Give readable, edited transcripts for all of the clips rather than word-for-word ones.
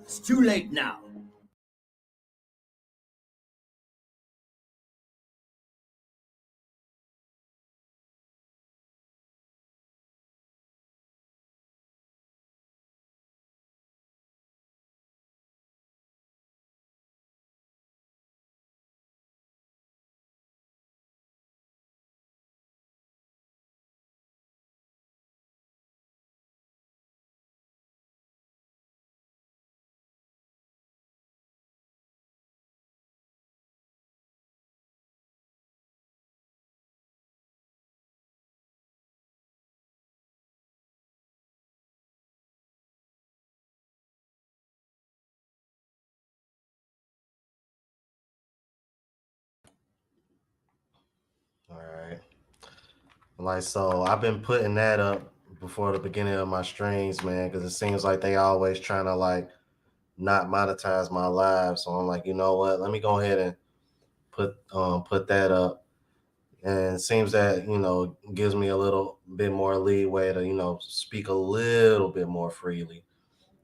It's too late now. All right. Like, so I've been putting that up before the beginning of my streams, man, because it seems like they always trying to like not monetize my live. So I'm like, you know what? Let me go ahead and put that up. and it seems that gives me a little bit more leeway to speak a little bit more freely.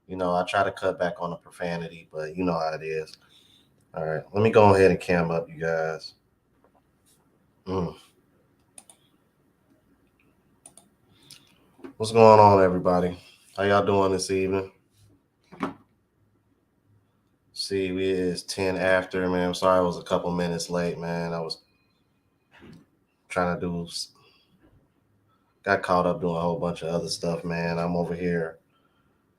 I try to cut back on the profanity, but you know how it is. All right, let me go ahead and cam up, you guys. Mm. What's going on, everybody? How y'all doing this evening? See, it's 10 after, man. I'm sorry I was a couple minutes late, man. I was trying to got caught up doing a whole bunch of other stuff, man. I'm over here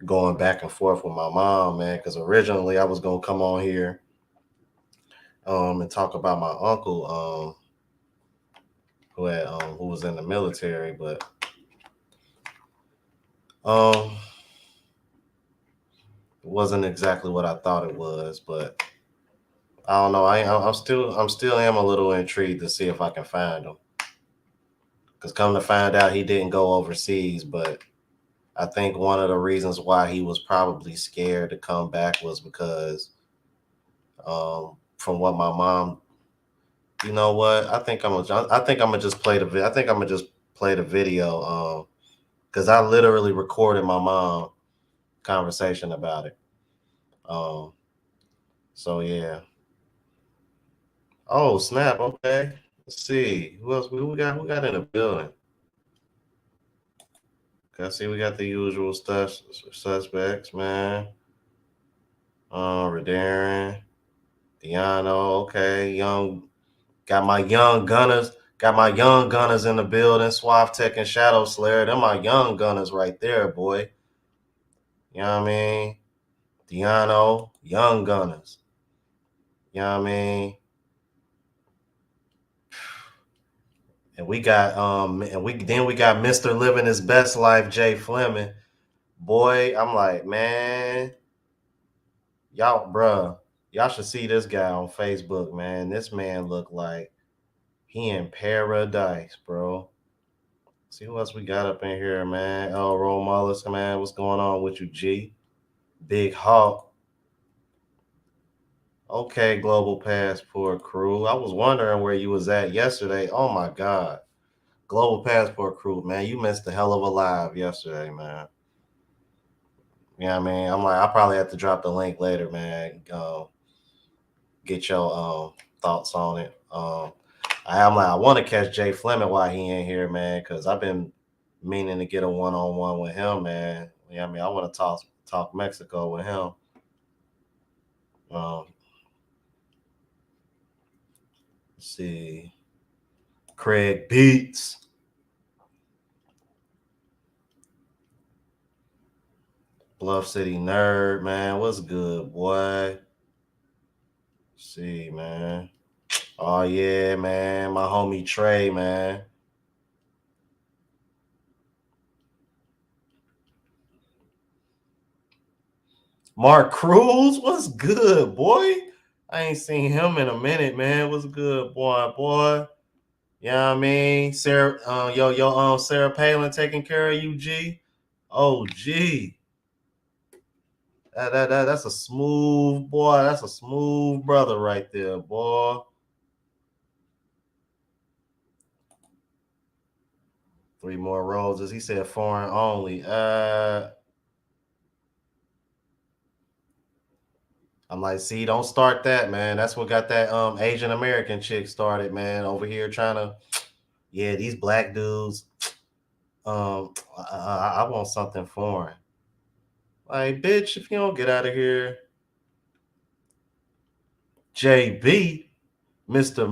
going back and forth with my mom, man, because originally I was gonna come on here and talk about my uncle who was in the military, but um it wasn't exactly what I thought it was. But I don't know. I'm still am a little intrigued to see if I can find him. Because come to find out, he didn't go overseas, but I think one of the reasons why he was probably scared to come back was because, from what my mom, you know what? I think I'm gonna just play the video. I think I'm gonna just play the video, because I literally recorded my mom conversation about it. Um, so yeah. Oh snap! Okay, let's see who else we got. Who got in the building? I see we got the usual stuff suspects, man. Redarin, Deano, okay, got my young gunners in the building. Suave Tech and Shadow Slayer, them my young gunners right there, boy. You know what I mean? Deano, young gunners. You know what I mean? And we got Mr. Living His Best Life, Jay Fleming. Boy, I'm like, man, y'all should see this guy on Facebook, man. This man look like he in paradise, bro. See who else we got up in here, man. Oh, Role Mollis, man. What's going on with you, G? Big Hawk. Okay, Global Passport Crew. I was wondering where you was at yesterday. Oh my God. Global Passport Crew, man. You missed a hell of a live yesterday, man. You know what I mean? I'm like, I probably have to drop the link later, man. Get your thoughts on it. I'm like, I want to catch Jay Fleming while he in here, man, because I've been meaning to get a one-on-one with him, man. You know what I mean? I want to talk Mexico with him. Let's see. Craig Beats. Bluff City Nerd, man. What's good, boy? Let's see, man. Oh, yeah, man. My homie Trey, man. Mark Cruz, what's good, boy? I ain't seen him in a minute, man. What's good, boy? You know what I mean? Sarah, Sarah Palin taking care of you, G. Oh, G. That's a smooth boy. That's a smooth brother right there, boy. Three more roses. He said foreign only. I'm like, see, don't start that, man. That's what got that Asian American chick started, man. Over here trying to, yeah, these black dudes. I want something foreign. Like, bitch, if you don't get out of here, JB, Mister.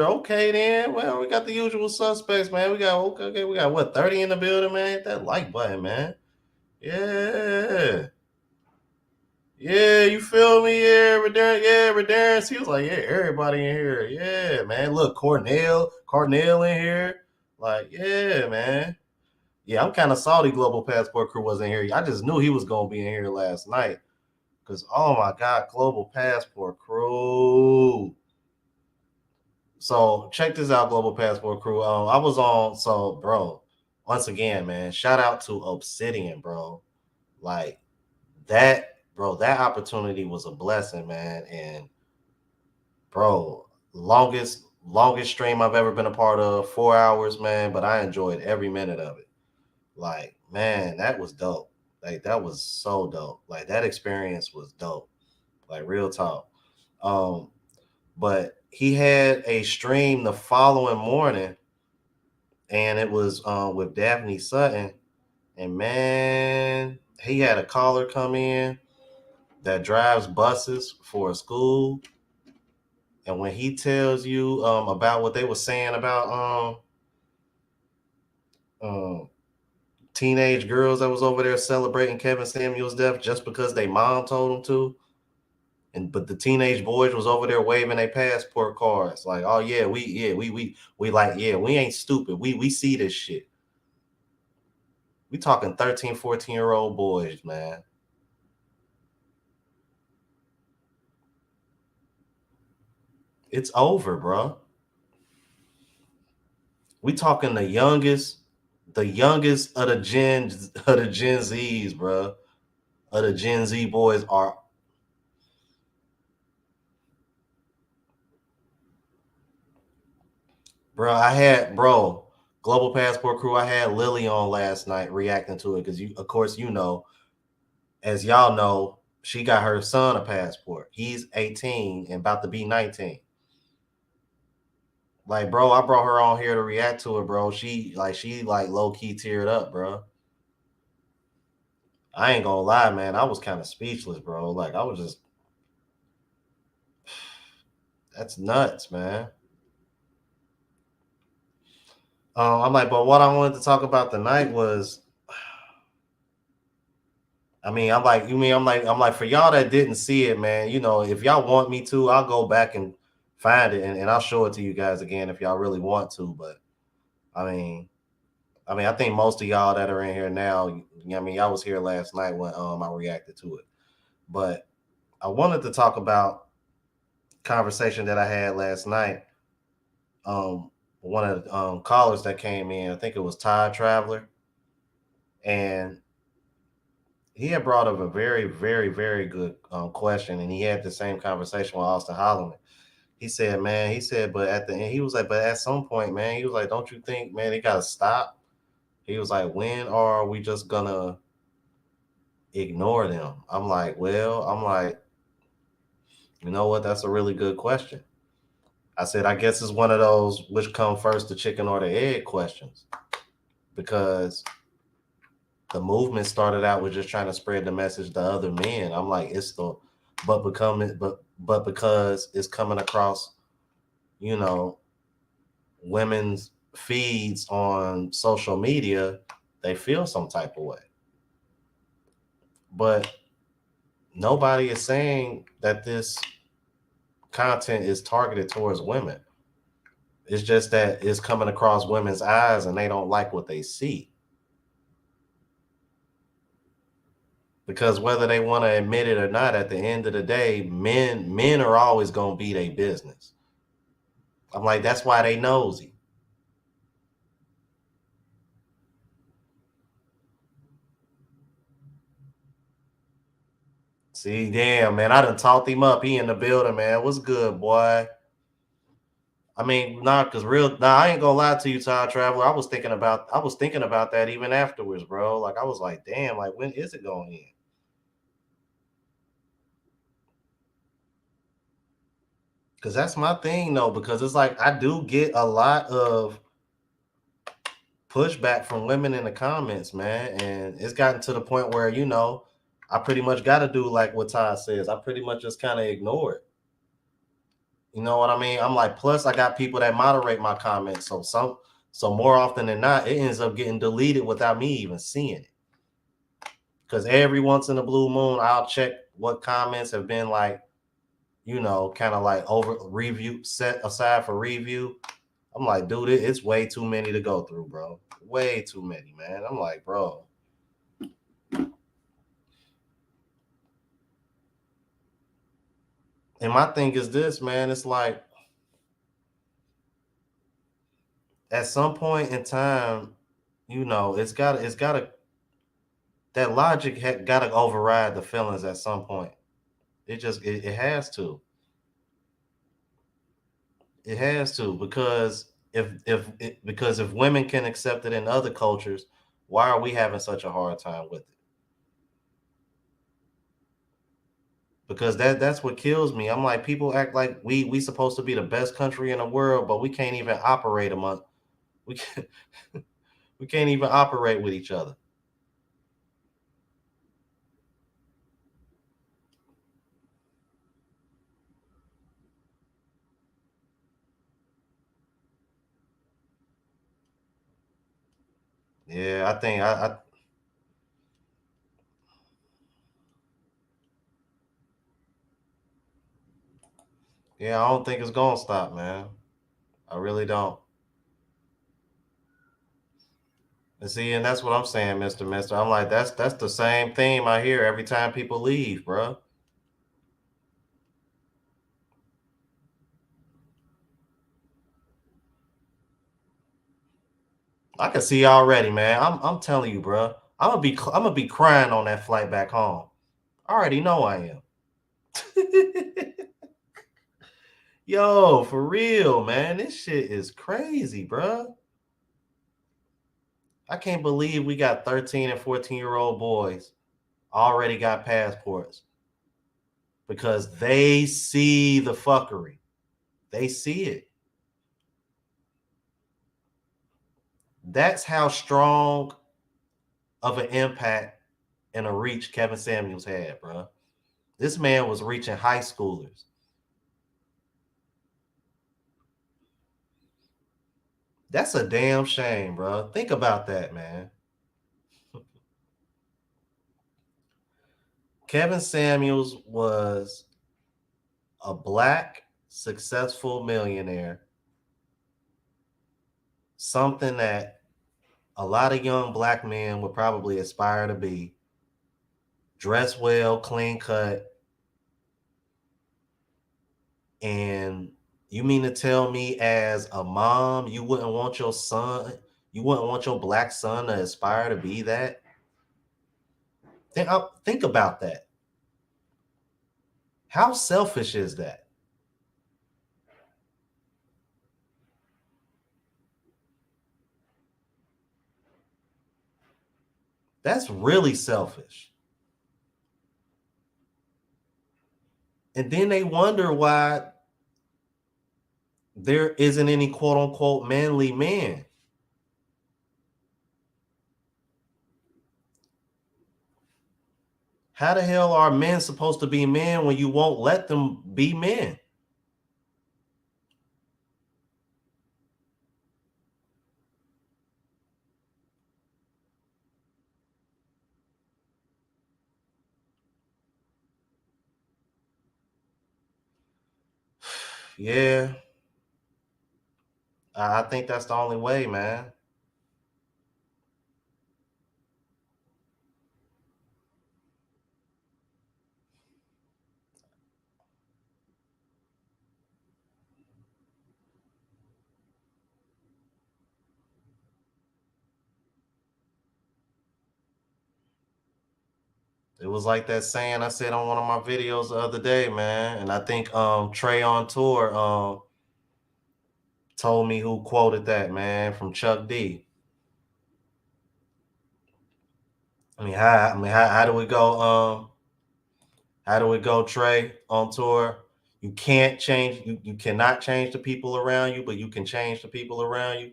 Okay, then. Well, we got the usual suspects, man. We got what 30 in the building, man. Hit that like button, man. Yeah. Yeah, you feel me? Yeah, Redarius. He was like, yeah, everybody in here. Yeah, man. Look, Cornell in here. Like, yeah, man. Yeah, I'm kind of salty Global Passport Crew wasn't here. I just knew he was gonna be in here last night. Cause oh my God, Global Passport Crew. So check this out, Global Passport Crew. I was on. So, bro, once again, man, shout out to Obsidian, bro. Like that, bro. That opportunity was a blessing, man. And bro, longest stream I've ever been a part of, 4 hours, man. But I enjoyed every minute of it. Like, man, that was dope. Like, that was so dope. Like, that experience was dope. Like, real talk. Um, but he had a stream the following morning, and it was with Daphne Sutton. And man, he had a caller come in that drives buses for a school. And when he tells you about what they were saying about um, teenage girls that was over there celebrating Kevin Samuel's death just because they mom told them to, but the teenage boys was over there waving their passport cards like, oh yeah, we like, yeah, we ain't stupid. We see this shit. We talking 13, 14-year-old boys, man. It's over, bro. We talking the youngest of the Gen Zs, bro. Of the Gen Z boys are, bro. Global Passport Crew. I had Lily on last night reacting to it because of course, as y'all know, she got her son a passport. He's 18 and about to be 19. Like, bro, I brought her on here to react to it, bro. She low key teared up, bro. I ain't gonna lie, man. I was kind of speechless, bro. Like, I was just, that's nuts, man. I'm like, but what I wanted to talk about tonight was, I mean, I'm like, you mean I'm like for y'all that didn't see it, man. If y'all want me to, I'll go back and find it, and I'll show it to you guys again if y'all really want to. But I mean, I think most of y'all that are in here now, I mean, y'all was here last night when I reacted to it. But I wanted to talk about conversation that I had last night. One of the callers that came in, I think it was Todd Traveler, and he had brought up a very, very, very good question, and he had the same conversation with Austin Holloman. He said, man, he said, but at the end, he was like, but at some point, man, he was like, don't you think, man, it gotta stop? He was like, when are we just gonna ignore them? I'm like, you know what? That's a really good question. I said, I guess it's one of those which come first, the chicken or the egg questions, because the movement started out with just trying to spread the message to other men. I'm like, but because it's coming across, you know, women's feeds on social media, they feel some type of way. But nobody is saying that this content is targeted towards women. It's just that it's coming across women's eyes and they don't like what they see. Because whether they want to admit it or not, at the end of the day, men are always gonna be their business. I'm like, that's why they nosy. See, damn, man, I done talked him up. He in the building, man. What's good, boy? I mean, I ain't gonna lie to you, Todd Traveler. I was thinking about that even afterwards, bro. Like, I was like, damn, like, when is it going in? Because that's my thing, though. Because it's like I do get a lot of pushback from women in the comments, man, and it's gotten to the point where I pretty much got to do like what Todd says. I pretty much just kind of ignore it. You know what I mean? I'm like, plus I got people that moderate my comments, so more often than not, it ends up getting deleted without me even seeing it. Because every once in a blue moon, I'll check what comments have been like, kind of like over review set aside for review. I'm like, dude, it's way too many to go through, bro. Way too many, man. I'm like, bro. And my thing is this, man. It's like at some point in time, it's got to that logic got to override the feelings at some point. It has to. It has to, because if women can accept it in other cultures, why are we having such a hard time with it? Because that's what kills me. I'm like, people act like we supposed to be the best country in the world, but we can't even operate among we can't, we can't even operate with each other. Yeah, I think yeah, I don't think it's gonna stop, man. I really don't. And see, and that's what I'm saying, Mister. I'm like, that's the same theme I hear every time people leave, bro. I can see already, man. I'm telling you, bro. I'm gonna be crying on that flight back home. I already know I am. Yo, for real, man. This shit is crazy, bro. I can't believe we got 13 and 14-year-old boys already got passports because they see the fuckery. They see it. That's how strong of an impact and a reach Kevin Samuels had, bro. This man was reaching high schoolers. That's a damn shame, bro. Think about that, man. Kevin Samuels was a black successful millionaire, something that a lot of young black men would probably aspire to be. Dress well, clean cut, and you mean to tell me as a mom you wouldn't want your son, you wouldn't want your black son to aspire to be that? Think about that. How selfish is that? That's really selfish. And then they wonder why there isn't any quote unquote manly men. How the hell are men supposed to be men when you won't let them be men? Yeah, I think that's the only way, man. It was like that saying I said on one of my videos the other day, man. And I think Trey on tour told me who quoted that, man, from Chuck D. How do we go? How do we go, Trey, on tour? You can't change, you cannot change the people around you, but you can change the people around you.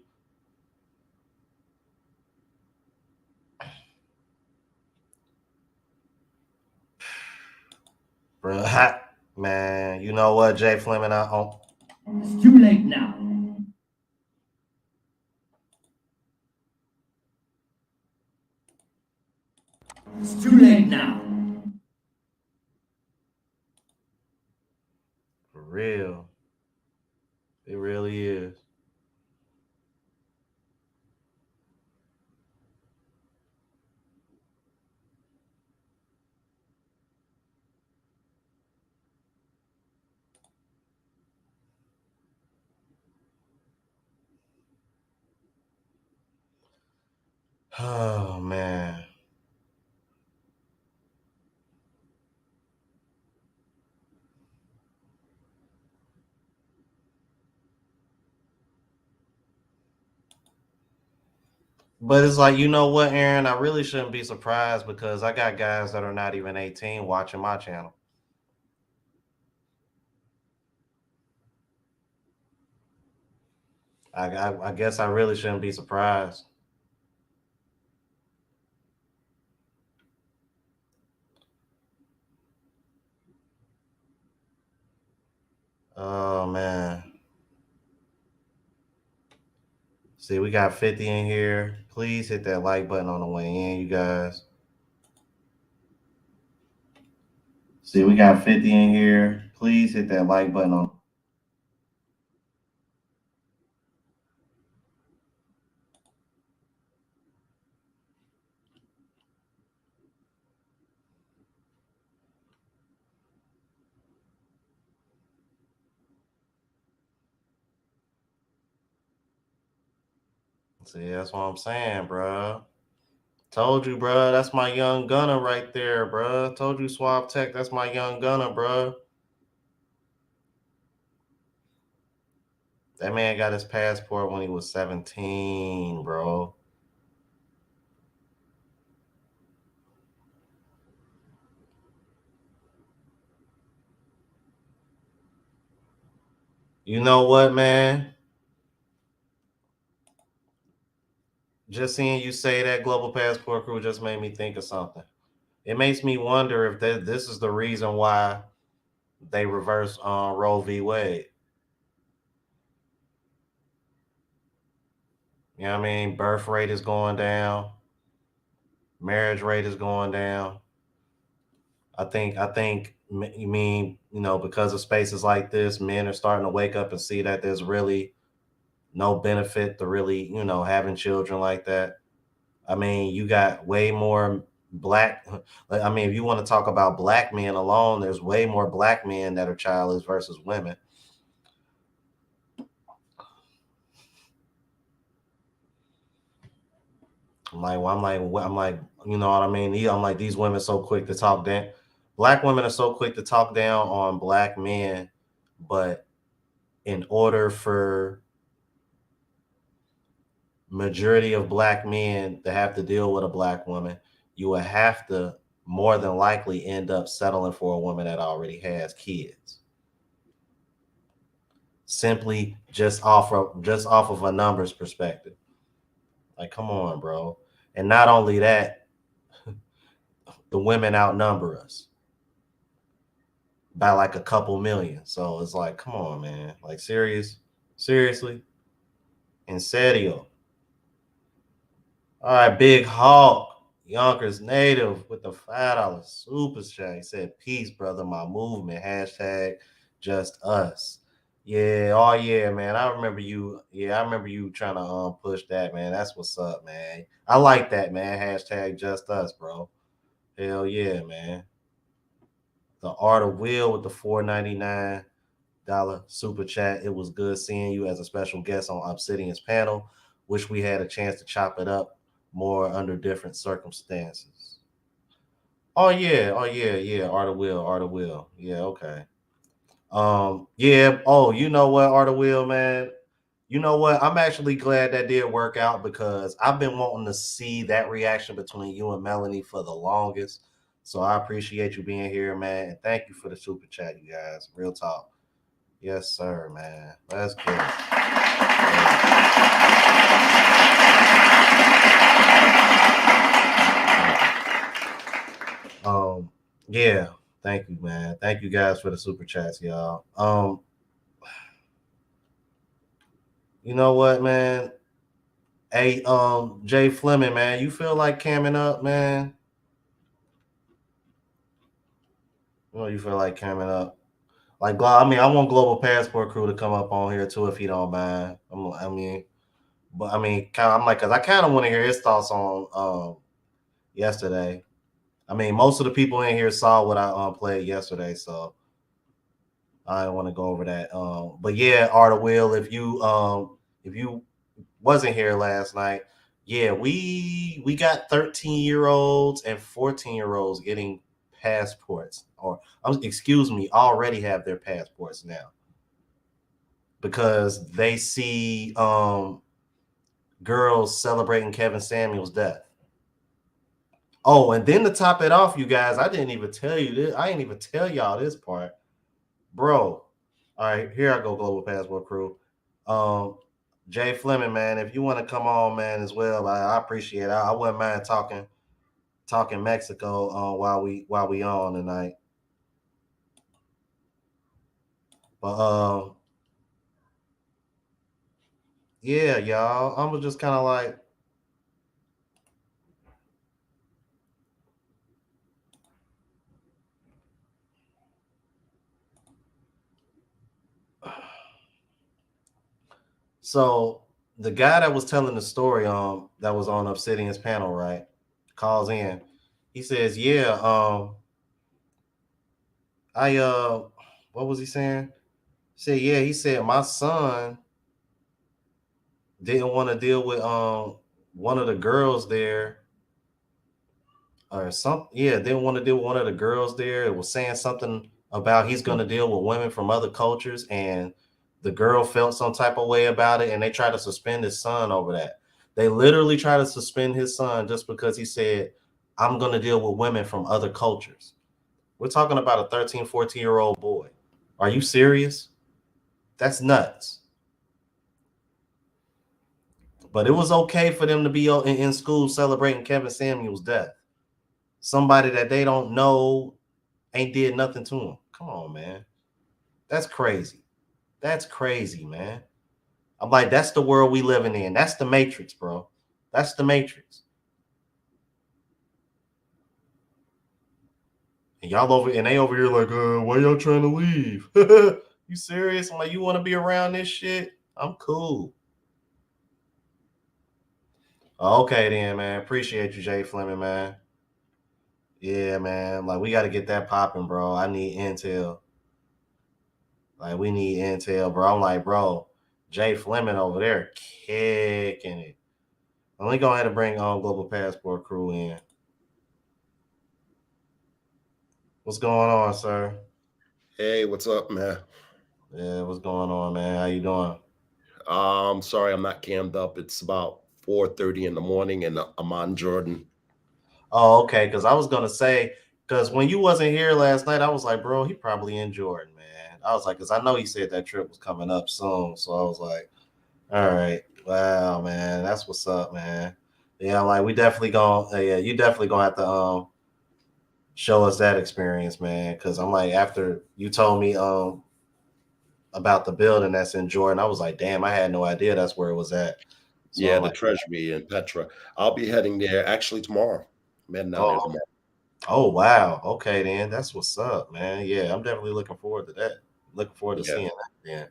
Bro, man, you know what, Jay Fleming, It's too late now. It's too late now. for real. It really is. Oh man. But it's like, you know what, Aaron? I really shouldn't be surprised because I got guys that are not even 18 watching my channel. I guess I really shouldn't be surprised. Oh man. See, we got 50 in here. Please hit that like button on the way in, you guys. See, we got 50 in here. Please hit that like button on. See, that's what I'm saying, bro. Told you, bro. That's my young gunner right there, bro. Told you, Suave Tech. That's my young gunner, bro. That man got his passport when he was 17, bro. You know what, man? Just seeing you say that Global Passport Crew just made me think of something. It makes me wonder if this is the reason why they reversed Roe v. Wade. You know what I mean? Birth rate is going down, marriage rate is going down. I think you mean, because of spaces like this, men are starting to wake up and see that there's really no benefit to really, having children like that. I mean, you got way more black. I mean, if you want to talk about black men alone, there's way more black men that are childless versus women. I'm like, you know what I mean? I'm like, these women so quick to talk down. Black women are so quick to talk down on black men, but in order for majority of black men to have to deal with a black woman, you would have to more than likely end up settling for a woman that already has kids. Simply just off of a numbers perspective. Like, come on, bro. And not only that, the women outnumber us by like a couple million. So it's like, come on, man. Like, seriously, in serio. All right, Big Hawk, Yonkers native with the $5 super chat. He said, "Peace, brother. My movement. Hashtag just us." Yeah, oh yeah, man. I remember you. Yeah, I remember you trying to push that, man. That's what's up, man. I like that, man. Hashtag just us, bro. Hell yeah, man. The Art of Will with the $4.99 super chat. It was good seeing you as a special guest on Obsidian's panel. Wish we had a chance to chop it up more under different circumstances. Oh yeah, yeah. Art of Will. Yeah, okay. Yeah. Oh, you know what, Art of Will, man. You know what? I'm actually glad that did work out because I've been wanting to see that reaction between you and Melanie for the longest. So I appreciate you being here, man. And thank you for the super chat, you guys. Real talk. Yes, sir, man. Let's get it. Yeah. Thank you, man. Thank you guys for the super chats, y'all. You know what, man? Hey, Jay Fleming, man, you feel like camming up, man? You feel like camming up? Like, I mean, I want Global Passport Crew to come up on here too, if he don't mind. I mean, but I mean, I'm like, cause I kind of want to hear his thoughts on yesterday. I mean, most of the people in here saw what I played yesterday, so I don't want to go over that. But yeah, Art of Will, if you wasn't here last night, yeah, we got 13-year-olds and 14-year-olds getting passports, or excuse me, already have their passports now because they see girls celebrating Kevin Samuels' death. Oh, and then to top it off, you guys, I didn't even tell you this. I didn't even tell y'all this part, bro. All right, here I go, Global Passport Crew. Um, Jay Fleming, man, if you want to come on, man, as well, I appreciate it. I wouldn't mind talking Mexico while we on tonight. But yeah, y'all, I was just kind of like, so the guy that was telling the story that was on Obsidian's panel, right, calls in. He says, "Yeah, I what was he saying? He said, yeah, he said my son didn't want to deal with one of the girls there or something. Yeah, didn't want to deal with one of the girls there. It was saying something about he's going to deal with women from other cultures, and the girl felt some type of way about it, and they tried to suspend his son over that. They literally tried to suspend his son just because he said, I'm going to deal with women from other cultures. We're talking about a 13, 14-year-old boy. Are you serious? That's nuts. But it was okay for them to be in school celebrating Kevin Samuels' death. Somebody that they don't know ain't did nothing to him. Come on, man. That's crazy. That's crazy, man. I'm like, that's the world we living in. That's the Matrix, bro. That's the Matrix. And y'all they over here like, why y'all trying to leave? You serious? I'm like, you want to be around this shit? I'm cool. Okay then, man. Appreciate you, Jay Fleming, man. Yeah, man. Like we got to get that popping, bro. I need intel. Like we need intel, bro. I'm like, bro, Jay Fleming over there kicking it. Let me go ahead and bring on Global Passport Crew in. What's going on, sir? Hey, what's up, man? Yeah, what's going on, man? How you doing? Sorry I'm not cammed up. It's about 4:30 in the morning and I'm on Jordan. Oh, okay. Because I was gonna say, because when you wasn't here last night, I was like, bro, he probably in Jordan, man. I was like, because I know he said that trip was coming up soon, so I was like, all right, wow, man, that's what's up, man. Yeah, like we definitely gonna, yeah, you definitely gonna have to show us that experience, man. Because I'm like, after you told me about the building that's in Jordan, I was like, damn, I had no idea that's where it was at. So Yeah, I'm the like, Treasury in Petra. I'll be heading there actually tomorrow. I'm heading down there oh, tomorrow. oh wow, okay, then that's what's up, man. Yeah, I'm definitely looking forward to that. Looking forward to Yeah. seeing that.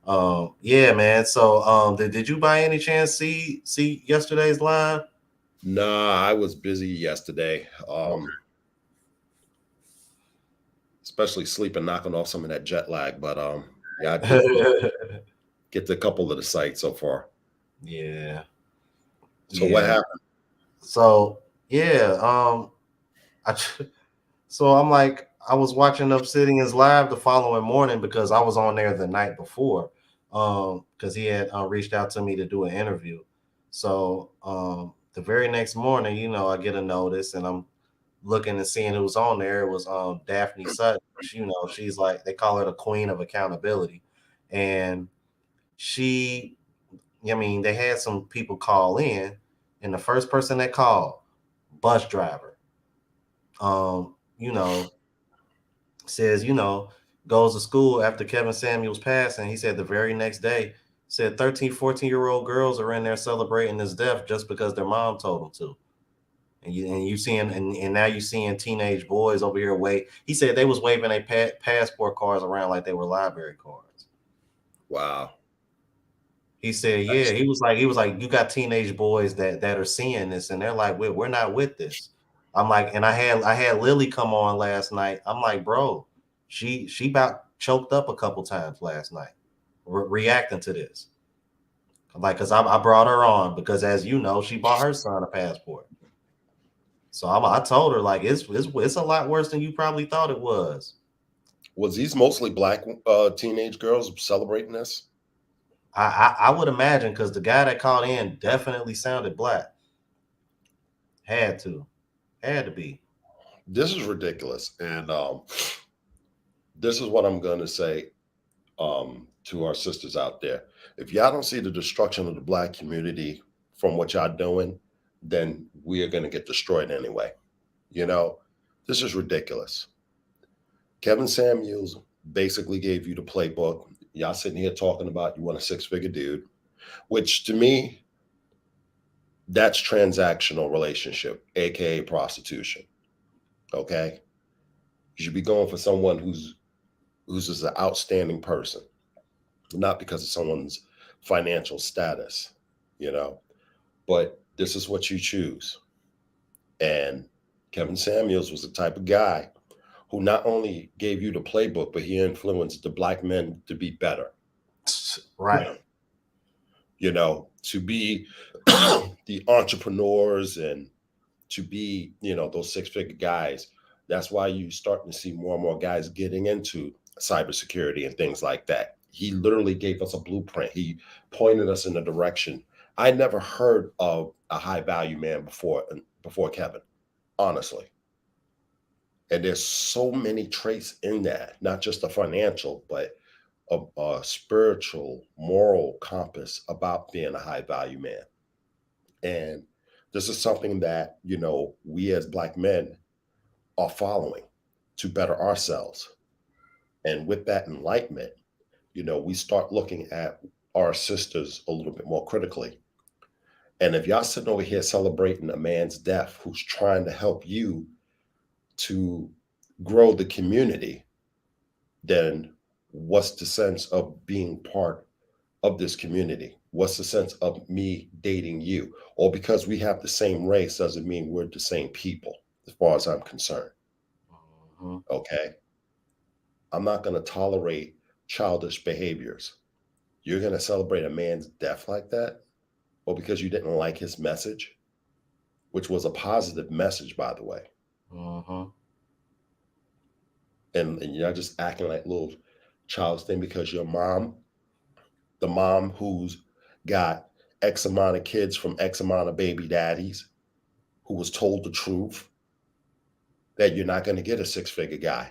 Then, yeah, man. So, did you by any chance see yesterday's live? Nah, I was busy yesterday. Especially sleeping, knocking off some of that jet lag. But yeah, I did get to a couple of the sites so far. Yeah, So what yeah. happened? So, yeah, I so I'm like, I was watching Obsidian's live the following morning because I was on there the night before, because he had reached out to me to do an interview. So, the very next morning, I get a notice and I'm looking and seeing who's on there. It was Daphne Sutton. She's like they call her the queen of accountability, and she, I mean, they had some people call in, and the first person that called, bus driver, you know, says, goes to school after Kevin Samuels passing. He said the very next day, said 13, 14-year-old girls are in there celebrating his death just because their mom told them to. And you seeing and now you seeing teenage boys over here wait. He said they was waving their passport cards around like they were library cards. Wow. He said, yeah, That's, he was like, you got teenage boys that are seeing this and they're like, we're not with this. I'm like, and I had Lily come on last night. I'm like, bro, she about choked up a couple times last night, reacting to this. Like, cause I brought her on because as you know, she bought her son a passport. So I told her like it's a lot worse than you probably thought it was. was these mostly black teenage girls celebrating this? I would imagine, because the guy that called in definitely sounded black. Had to be. This is ridiculous, and this is what I'm going to say to our sisters out there. If y'all don't see the destruction of the black community from what y'all doing, then we are going to get destroyed anyway. You know, this is ridiculous. Kevin Samuels basically gave you the playbook. Y'all sitting here talking about you want a six-figure dude, which to me, that's transactional relationship, aka prostitution. Okay, you should be going for someone who's just an outstanding person, not because of someone's financial status, you know. But this is what you choose. And Kevin Samuels was the type of guy who not only gave you the playbook, but he influenced the black men to be better. Right. You know, to be the entrepreneurs and to be, you know, those six-figure guys. That's why you starting to see more and more guys getting into cybersecurity and things like that. He literally gave us a blueprint. He pointed us in a direction. I never heard of a high value man before Kevin, honestly. And there's so many traits in that, not just a financial, but a spiritual, moral compass about being a high value man. And this is something that, you know, we as black men are following to better ourselves. And with that enlightenment, you know, we start looking at our sisters a little bit more critically. And if y'all sitting over here celebrating a man's death who's trying to help you to grow the community, then what's the sense of being part of this community? What's the sense of me dating you? Or because we have the same race doesn't mean we're the same people, as far as I'm concerned. Mm-hmm. Okay. I'm not going to tolerate childish behaviors. You're going to celebrate a man's death like that? Or because you didn't like his message, which was a positive message, by the way. Mm-hmm. And you're just acting like little childish thing because your mom, the mom who's got X amount of kids from X amount of baby daddies, who was told the truth that you're not going to get a six-figure guy.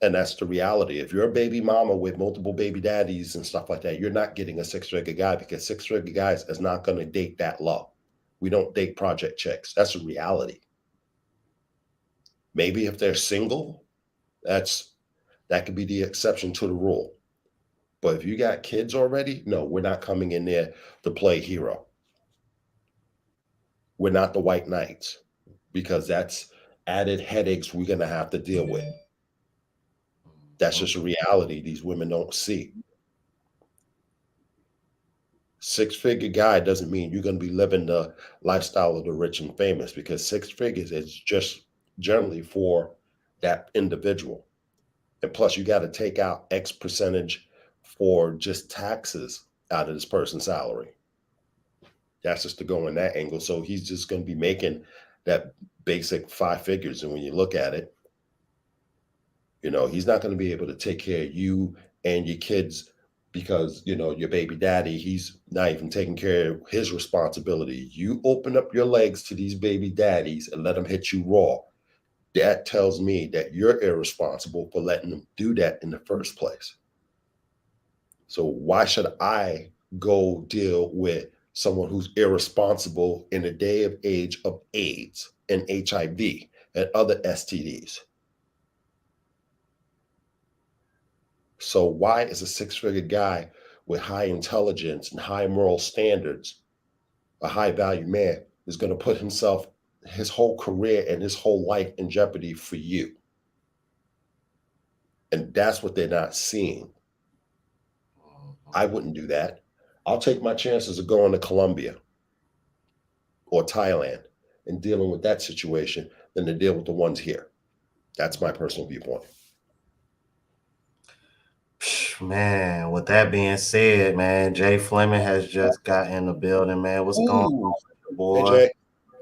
And that's the reality. If you're a baby mama with multiple baby daddies and stuff like that, you're not getting a six-figure guy because six-figure guys is not going to date that low. We don't date project chicks. That's a reality. Maybe if they're single, that could be the exception to the rule. But if you got kids already, no, we're not coming in there to play hero. We're not the white knights because that's added headaches we're going to have to deal with. That's just a reality these women don't see. Six-figure guy doesn't mean you're going to be living the lifestyle of the rich and famous because six figures is just generally for that individual. And plus, you got to take out X percentage for just taxes out of this person's salary. That's just to go in that angle. So he's just going to be making that basic five figures. And when you look at it, you know, he's not going to be able to take care of you and your kids because, you know, your baby daddy, he's not even taking care of his responsibility. You open up your legs to these baby daddies and let them hit you raw. That tells me that you're irresponsible for letting them do that in the first place. So why should I go deal with someone who's irresponsible in the day of age of AIDS and HIV and other STDs? So why is a six-figure guy with high intelligence and high moral standards, a high value man, is going to put himself, his whole career and his whole life in jeopardy for you? And that's what they're not seeing. I wouldn't do that. I'll take my chances of going to Colombia or Thailand and dealing with that situation than to deal with the ones here. That's my personal viewpoint. Man, with that being said, man, Jay Fleming has just got in the building, man. What's going on, boy? Hey,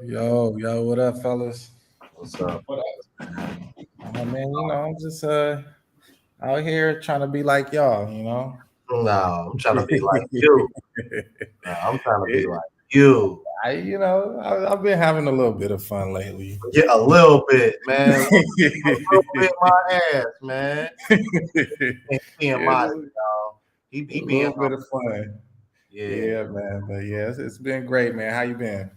Jay. Yo, what up, fellas? What's up? Man, you know, I'm just out here trying to be like y'all, you know. No, I'm trying to be like you. No, I'm trying to be like you. I've been having a little bit of fun lately. Yeah, a little bit, man. A little bit my ass, man. He being Yeah, modest, y'all. He a being little bit of fun. yeah, Yeah, man. But yeah, it's been great, man. How you been?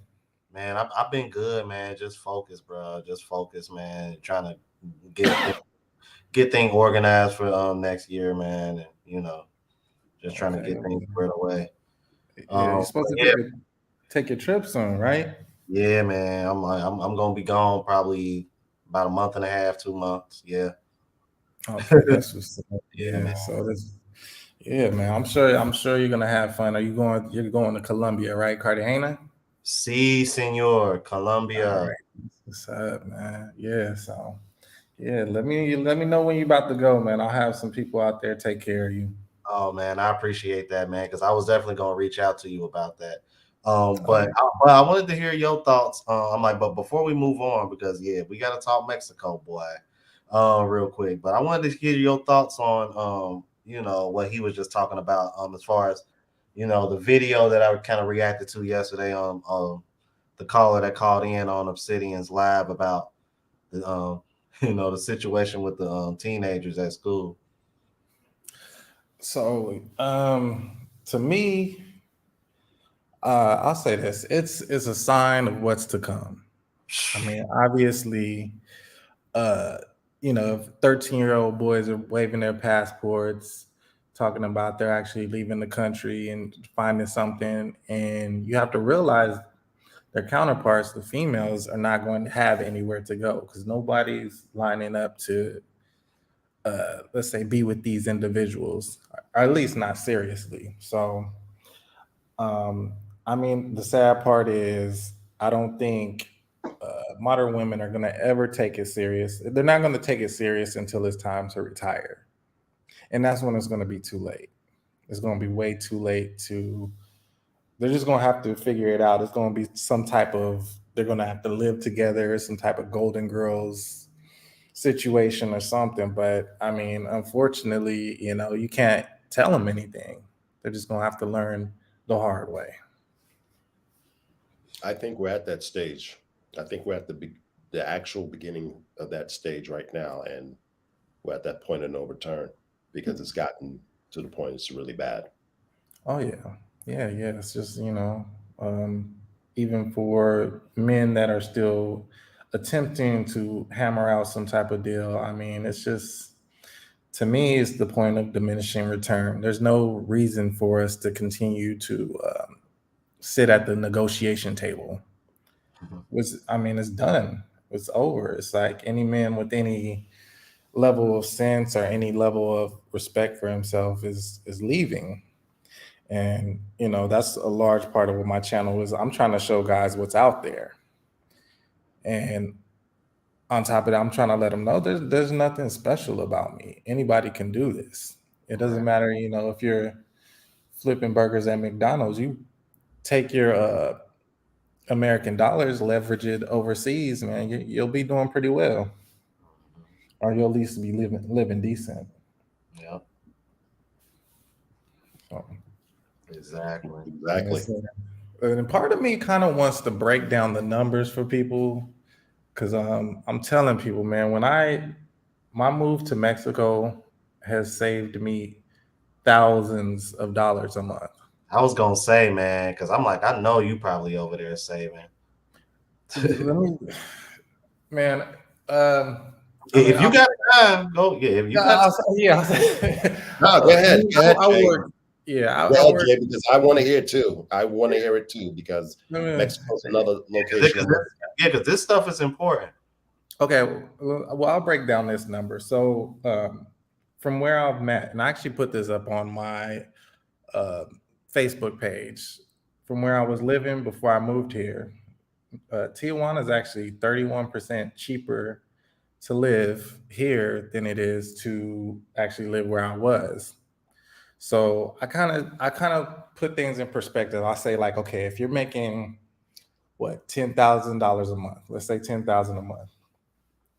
man. I've been good, man. Just focus, bro. Just focus, man. Trying to get get things organized for next year, man. And just trying to Okay. get things squared away. Yeah, you're supposed But to take your trip soon, right? yeah, man. I'm gonna be gone probably about a month and a half, 2 months. Yeah, Okay, that's what's up. yeah, man. Yeah, so that's yeah, man. I'm sure you're gonna have fun. You're going to Colombia, right? Cartagena? Si, senor, All Colombia. right. What's up, man? Yeah, so yeah, let me know when you're about to go, man. I'll have some people out there take care of you. Oh man, I appreciate that, man, because I was definitely gonna reach out to you about that. Oh But I wanted to hear your thoughts. I'm like, but before we move on, because yeah, we gotta talk Mexico, boy, real quick. But I wanted to hear your thoughts on what he was just talking about, as far as the video that I kind of reacted to yesterday on the caller that called in on Obsidian's live about the the situation with the teenagers at school. so to me, I'll say this: it's a sign of what's to come. I mean, obviously, uh, if 13-year-old boys are waving their passports, talking about they're actually leaving the country and finding something, and you have to realize their counterparts, the females, are not going to have anywhere to go because nobody's lining up to, let's say, be with these individuals, or at least not seriously. So, um, I mean, the sad part is I don't think modern women are going to ever take it serious. They're not going to take it serious until it's time to retire. And that's when it's going to be too late. It's going to be way too late they're just going to have to figure it out. It's going to be they're going to have to live together, some type of Golden Girls situation or something. But I mean, unfortunately, you can't tell them anything. They're just going to have to learn the hard way. I think we're at that stage. I think we're at the actual beginning of that stage right now, and we're at that point of no return because it's gotten to the point it's really bad. Oh yeah, yeah. It's just um, even for men that are still attempting to hammer out some type of deal. I mean, it's just to me, it's the point of diminishing return. There's no reason for us to continue to sit at the negotiation table. Mhm. I mean, it's done. It's over. It's like any man with any level of sense or any level of respect for himself is leaving. And that's a large part of what my channel is. I'm trying to show guys what's out there, and on top of that, I'm trying to let them know there's nothing special about me. Anybody can do this. It doesn't Right. matter, if you're flipping burgers at McDonald's. You take your American dollars, leverage it overseas, man. You'll be doing pretty well, or you'll at least be living decent. Yep. So, Exactly. yeah, Exactly. and part of me kind of wants to break down the numbers for people. Because I'm telling people, man, my move to Mexico has saved me thousands of dollars a month. I was gonna say, man, because I'm like, I know you probably over there saving. Let me, man. I mean, If you got time, go. Yeah, if you got time, yeah. No, go I ahead. mean, Go ahead, I Jay. work. Yeah, Go I ahead, work. Jay, because I want to hear it too. I want to hear it too because uh, Mexico's another location. because this stuff is important. Okay, well, I'll break down this number. So, from where I've met, and I actually put this up on my uh, Facebook page, from where I was living before I moved here, Tijuana is actually 31% cheaper to live here than it is to actually live where I was. So I kind of put things in perspective. I say like, okay, if you're making what $10,000 a month, let's say 10,000 a month,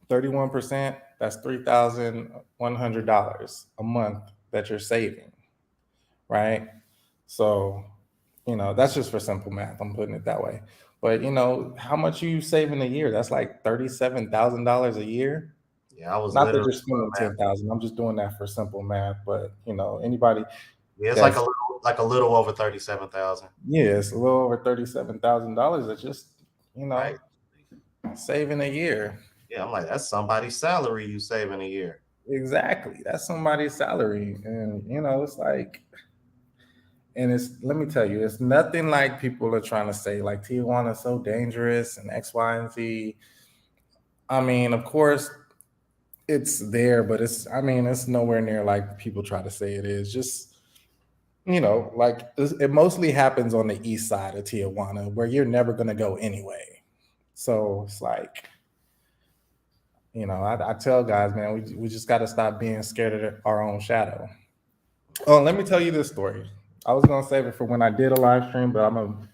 31%, that's $3,100 a month that you're saving. right? So, that's just for simple math. I'm putting it that way. But how much you save in a year? That's like $37,000 a year. Yeah, I was Not that literally you're doing spending that. 10,000. I'm just doing that for simple math. But anybody Yeah, it's that's like a little over 37,000, yeah, it's a little over $37,000. That's just right? saving a year. Yeah, I'm like, that's somebody's salary you save in a year. Exactly. That's somebody's salary. And it's like, and it's, let me tell you, it's nothing like people are trying to say, like Tijuana is so dangerous and X, Y, and Z. I mean, of course, it's there, but it's nowhere near like people try to say it is. Just, like it mostly happens on the east side of Tijuana where you're never going to go anyway. So it's like, I tell guys, man, we just got to stop being scared of our own shadow. Oh, let me tell you this story. I was gonna save it for when I did a live stream, but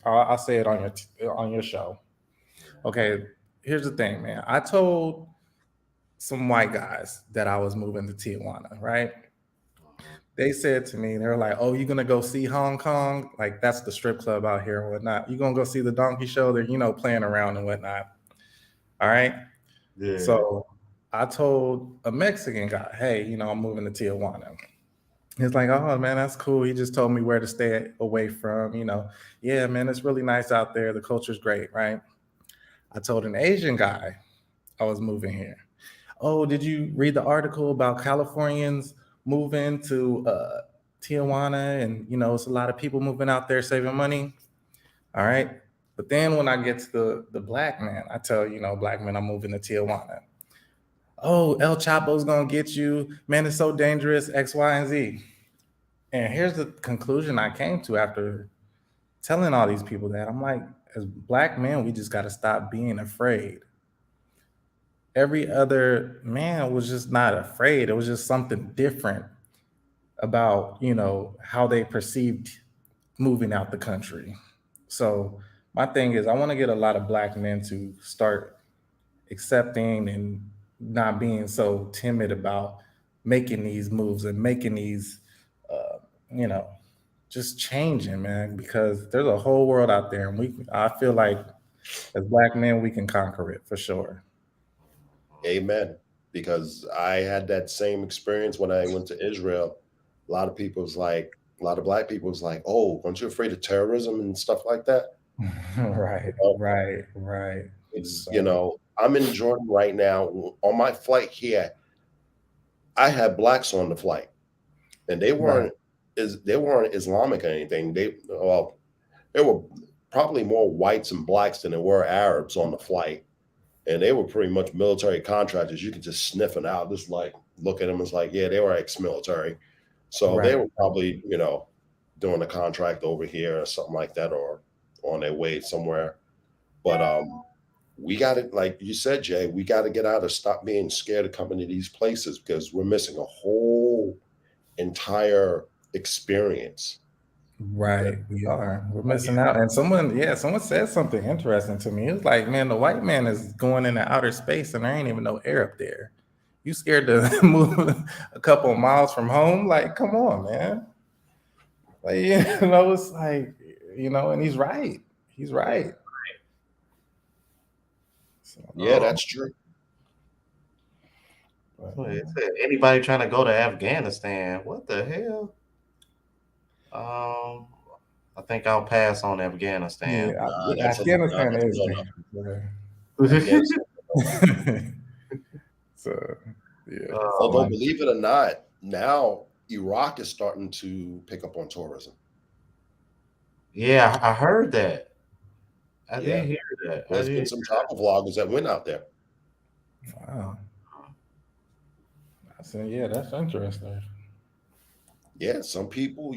I'll say it on your show. Okay, here's the thing, man. I told some white guys that I was moving to Tijuana, right? They said to me, they were like, "Oh, you gonna go see Hong Kong? Like that's the strip club out here and whatnot. You gonna go see the donkey show? They're playing around and whatnot." All right. Yeah. So I told a Mexican guy, "Hey, I'm moving to Tijuana." He's like, "Oh man, that's cool." He just told me where to stay away from. Yeah, man, it's really nice out there. The culture's great, right? I told an Asian guy I was moving here. "Oh, did you read the article about Californians moving to Tijuana? And it's a lot of people moving out there saving money." All right. But then when I get to the black man, I tell black man I'm moving to Tijuana. "Oh, El Chapo's gonna get you, man. It's so dangerous. X, Y, and Z." And here's the conclusion I came to after telling all these people that. I'm like, as black men, we just got to stop being afraid. Every other man was just not afraid. It was just something different about, how they perceived moving out the country. So my thing is I want to get a lot of black men to start accepting and not being so timid about making these moves and making these, uh, you know, just changing, man, because there's a whole world out there, and I feel like as black men, we can conquer it for sure. Amen. Because I had that same experience when I went to Israel. A lot of people's like, a lot of black people was like, "Oh, aren't you afraid of terrorism and stuff like that?" Right, Well, right, right. So I'm in Jordan right now. On my flight here, I had blacks on the flight, and right, they weren't Islamic or anything. There were probably more whites and blacks than there were Arabs on the flight, and they were pretty much military contractors. You could just sniff it out, just like look at them. It's like, yeah, they were ex-military, so they right, were probably doing a contract over here or something like that, or on their way somewhere. But we got to, like you said, Jay, we got to get out of stop being scared of coming to these places because we're missing a whole entire experience. right. We are. We're Oh, missing out. And someone said something interesting to me. It was like, man, the white man is going into outer space, and there ain't even no air up there. You scared to move a couple of miles from home? Like, come on, man. Like, it's like, and he's right. He's right. So, yeah, that's true. but, It said, anybody trying to go to Afghanistan? What the hell? I think I'll pass on Afghanistan. Nah, that's a Afghanistan is no, dangerous. Afghanistan. Right? So, yeah. Oh, Although, my- believe it or not, now Iraq is starting to pick up on tourism. yeah, I heard that. I Yeah, did hear that. I there's been did. some travel vloggers that went out there. Wow. I said, yeah, that's interesting. Yeah, some people,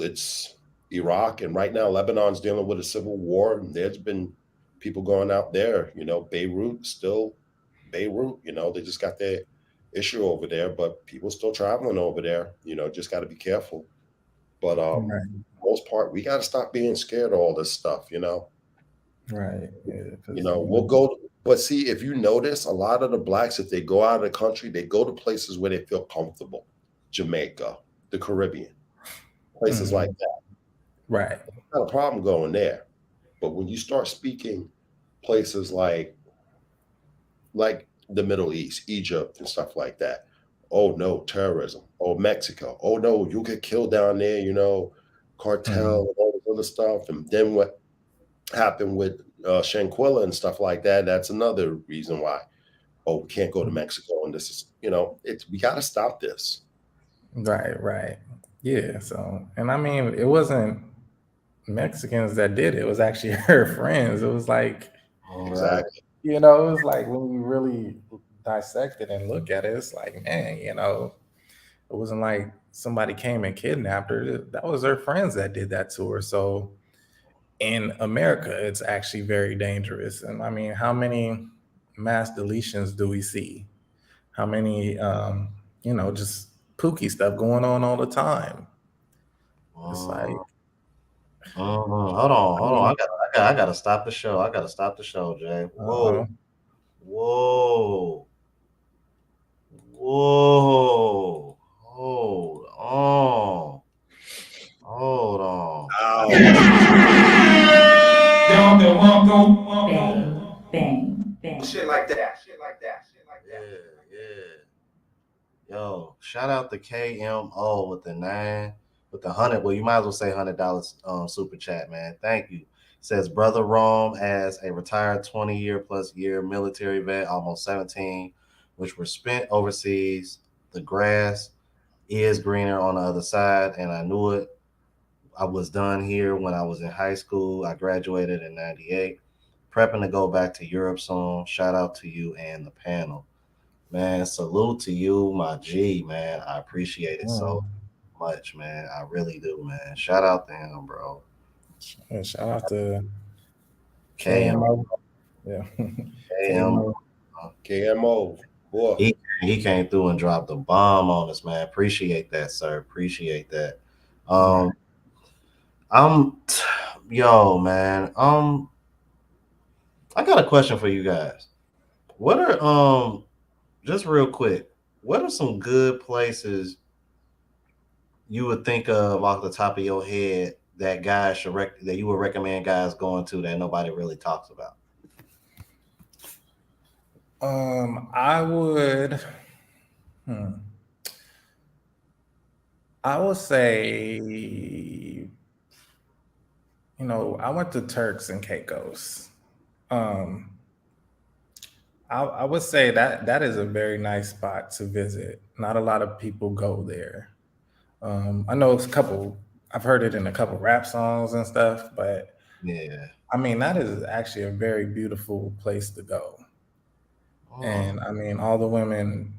it's Iraq, and right now Lebanon's dealing with a civil war, and there's been people going out there. Beirut, still Beirut. They just got their issue over there, but people still traveling over there. Just got to be careful. But Right, most part, we got to stop being scared of all this stuff. right. Yeah, We'll go. But see, if you notice, a lot of the blacks, if they go out of the country, they go to places where they feel comfortable. Jamaica, the Caribbean. places like that. Right. Not a problem going there. But when you start speaking places like the Middle East, Egypt, and stuff like that, oh no, terrorism. Oh, Mexico. Oh no, you'll get killed down there. Cartel and all this other stuff. And then what happened with Shanquilla and stuff like that? That's another reason why. Oh, we can't go to Mexico, and this is we got to stop this. Right. Yeah. So, and I mean, it wasn't Mexicans that did it. It was actually her friends. It was like, Exactly. it was like when you really dissect it and look at it, it's like, man, it wasn't like somebody came and kidnapped her. That was her friends that did that to her. So in America, it's actually very dangerous. And I mean, how many mass deletions do we see? How many, just pooky stuff going on all the time? It's like, Hold on. I gotta stop the show. I gotta stop the show, Jay. Whoa. Whoa. Hold on. Ow. Bang. Shit like that. Yeah. Yo, shout out to KMO with the 100. Well, you might as well say $100 super chat, man. Thank you. Says Brother Rome, as a retired 20-year military vet, almost 17, which were spent overseas. The grass is greener on the other side, and I knew it. I was done here when I was in high school. I graduated in 98. Prepping to go back to Europe soon. Shout out to you and the panel. Man, salute to you, my G, man. I appreciate it so much, man. I really do, man. Shout out to him, bro. Shout out to KMO. Yeah. KMO. KMO. Boy. He came through and dropped a bomb on us, man. Appreciate that, sir. Appreciate that. Man. I got a question for you guys. What are just real quick, what are some good places you would think of off the top of your head that guys that you would recommend guys going to that nobody really talks about? I would say, I went to Turks and Caicos. I would say that is a very nice spot to visit. Not a lot of people go there. I know it's I've heard it in a couple rap songs and stuff, but yeah, I mean, that is actually a very beautiful place to go. And I mean, all the women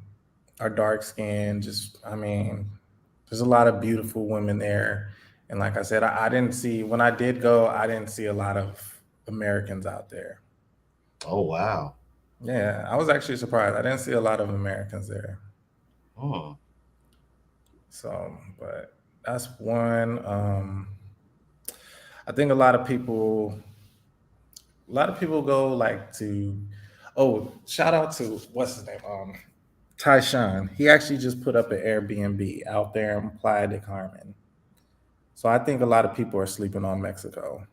are dark skinned. There's a lot of beautiful women there. And like I said, when I did go, I didn't see a lot of Americans out there. Oh, wow. Yeah, I was actually surprised. I didn't see a lot of Americans there. So, but that's one. I think a lot of people go like to. Oh, shout out to what's his name? S.I.G.N. He actually just put up an Airbnb out there in Playa del Carmen. So I think a lot of people are sleeping on Mexico.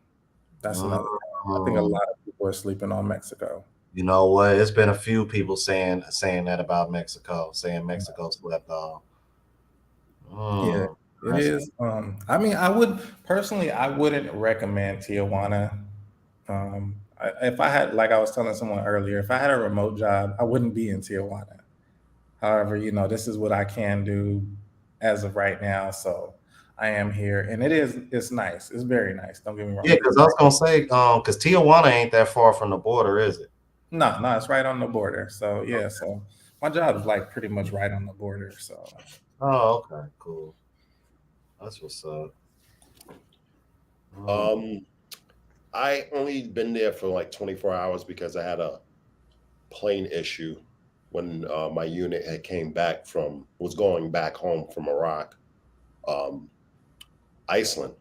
That's another thing. I think a lot of people are sleeping on Mexico. You know what? It's been a few people saying that about Mexico, saying Mexico slept on. Yeah, it is. I mean, I wouldn't recommend Tijuana. If I had, like I was telling someone earlier, if I had a remote job, I wouldn't be in Tijuana. However, this is what I can do as of right now. So I am here, and it's nice. It's very nice. Don't get me wrong. Yeah, because I was gonna say, because Tijuana ain't that far from the border, is it? No, it's right on the border. So yeah, so my job is like pretty much right on the border. So. Oh, okay, cool. That's what's up. I only been there for like 24 hours because I had a plane issue when my unit was going back home from Iraq. Iceland.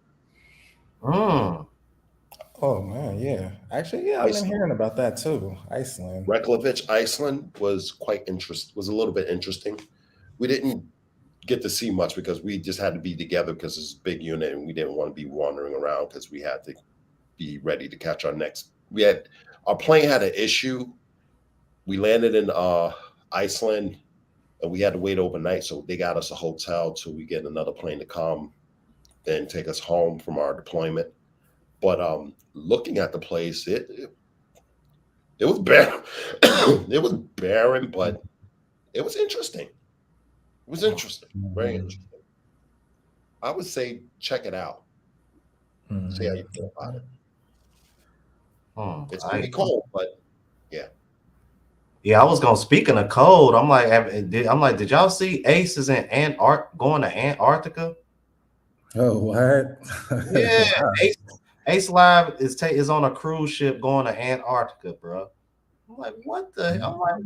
Oh man, yeah. Actually, yeah, I've been hearing about that too. Iceland. Reykjavik, Iceland was was a little bit interesting. We didn't get to see much because we just had to be together because it's a big unit and we didn't want to be wandering around because we had to be ready to catch our next. Our plane had an issue. We landed in Iceland and we had to wait overnight, so they got us a hotel till we get another plane to come and take us home from our deployment. But looking at the place, it was barren. It was barren, but it was interesting. It was interesting, very interesting. I would say check it out. See how you feel about it. It's gonna be cold, but yeah. Yeah, I was gonna speaking of cold. I'm like, did y'all see Ace is in going to Antarctica? Oh, what? Yeah, Wow. Ace Live is on a cruise ship going to Antarctica, bro. I'm like, what the hell? I'm like,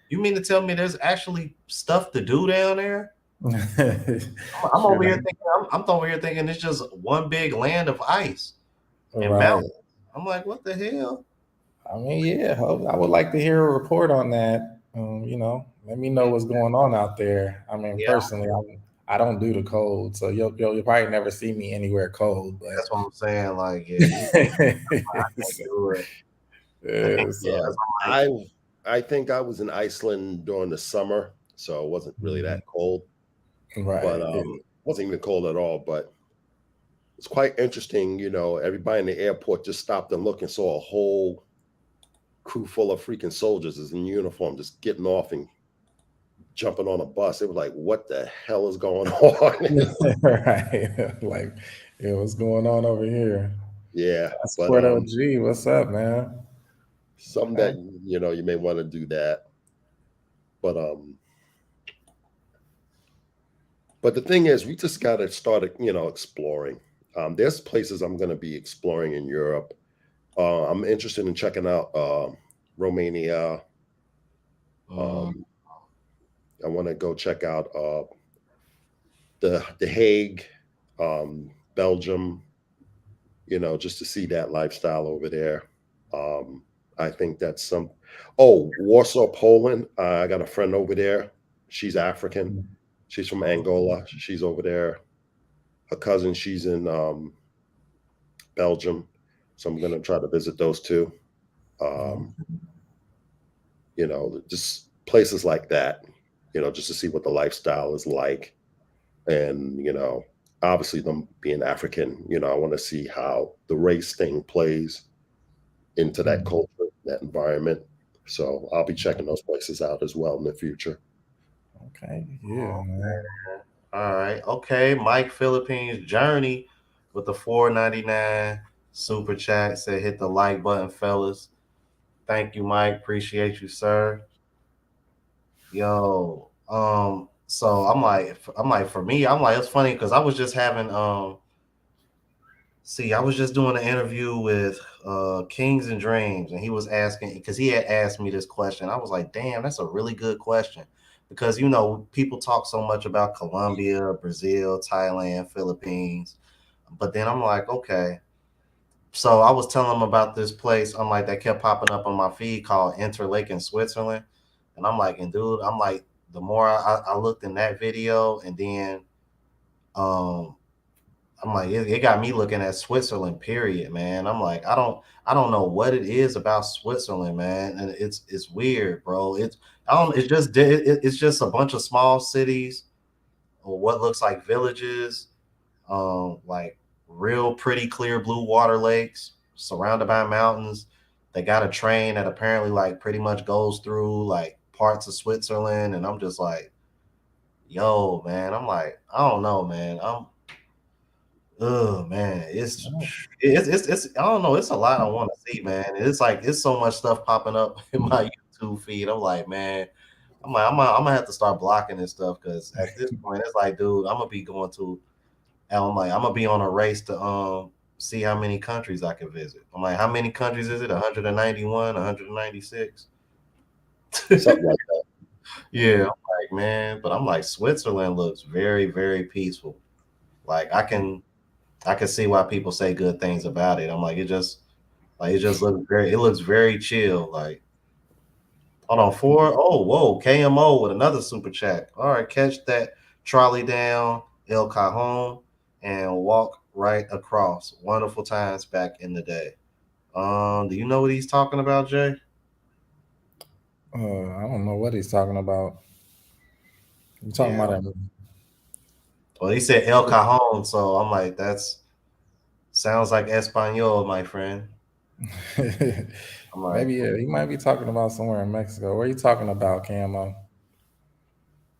you mean to tell me there's actually stuff to do down there? I'm over here thinking I'm over here thinking it's just one big land of ice and Right. mountains. I'm like, what the hell? I mean, yeah, I would like to hear a report on that. Let me know what's going on out there. I mean, Yeah. personally, I don't do the cold, so you'll probably never see me anywhere cold. But That's what I'm saying. Like, yeah, I can't do it. Yeah, I think I was in Iceland during the summer, so it wasn't really that cold. Right. But wasn't even cold at all. But it's quite interesting. Everybody in the airport just stopped and looked and saw a whole crew full of freaking soldiers is in uniform just getting off and jumping on a bus. It was like, what the hell is going on? Right. Like, yeah, what's going on over here? Yeah. Sport OG, what's up, man? Something that you may want to do that. But the thing is, we just got to start, exploring. There's places I'm going to be exploring in Europe. I'm interested in checking out Romania. I want to go check out the Hague, Belgium. Just to see that lifestyle over there. I think that's Warsaw, Poland. I got a friend over there. She's African. She's from Angola. She's over there. Her cousin, she's in Belgium. So I'm going to try to visit those two. Just places like that, just to see what the lifestyle is like. And, obviously them being African, I want to see how the race thing plays into that culture, that environment. So I'll be checking those places out as well in the future. Okay. Yeah, man. All right. Okay. Mike Philippines Journey with the $4.99 super chat said hit the like button, fellas. Thank you, Mike. Appreciate you, sir. Yo, so I'm like for me, I'm like, it's funny because I was just having I was just doing an interview with Kings and Dreams, and he was asking because he had asked me this question. I was like, damn, that's a really good question. Because people talk so much about Colombia, Brazil, Thailand, Philippines. But then I'm like, okay. So I was telling him about this place. I'm like, that kept popping up on my feed called Interlaken, Switzerland. And I'm like, and dude, I'm like, the more I looked in that video, and then I'm like, it got me looking at Switzerland, period, man. I'm like, I don't know what it is about Switzerland, man. And it's weird, bro. It's just a bunch of small cities or what looks like villages, like real pretty clear blue water lakes surrounded by mountains. They got a train that apparently like pretty much goes through like parts of Switzerland. And I'm just like, yo, man, I'm like, I don't know, man. Oh man, it's I don't know. It's a lot I want to see, man. It's like it's so much stuff popping up in my YouTube feed. I'm like, man, I'm gonna have to start blocking this stuff because at this point, it's like, dude, I'm gonna be going to. And I'm like, I'm gonna be on a race to see how many countries I can visit. I'm like, how many countries is it? 191, 196. Something like that. Yeah, I'm like, man, but I'm like, Switzerland looks very, very peaceful. Like I can see why people say good things about it. I'm like, it just looks very chill. Like, hold on, whoa, KMO with another super chat. All right, catch that trolley down El Cajon, and walk right across. Wonderful times back in the day. Do you know what he's talking about, Jay? I don't know what he's talking about. You talking Yeah. about that? Well, he said El Cajon, so I'm like, that's sounds like Espanol, my friend. I'm like, Maybe yeah, he might be talking about somewhere in Mexico. Where are you talking about, Camo?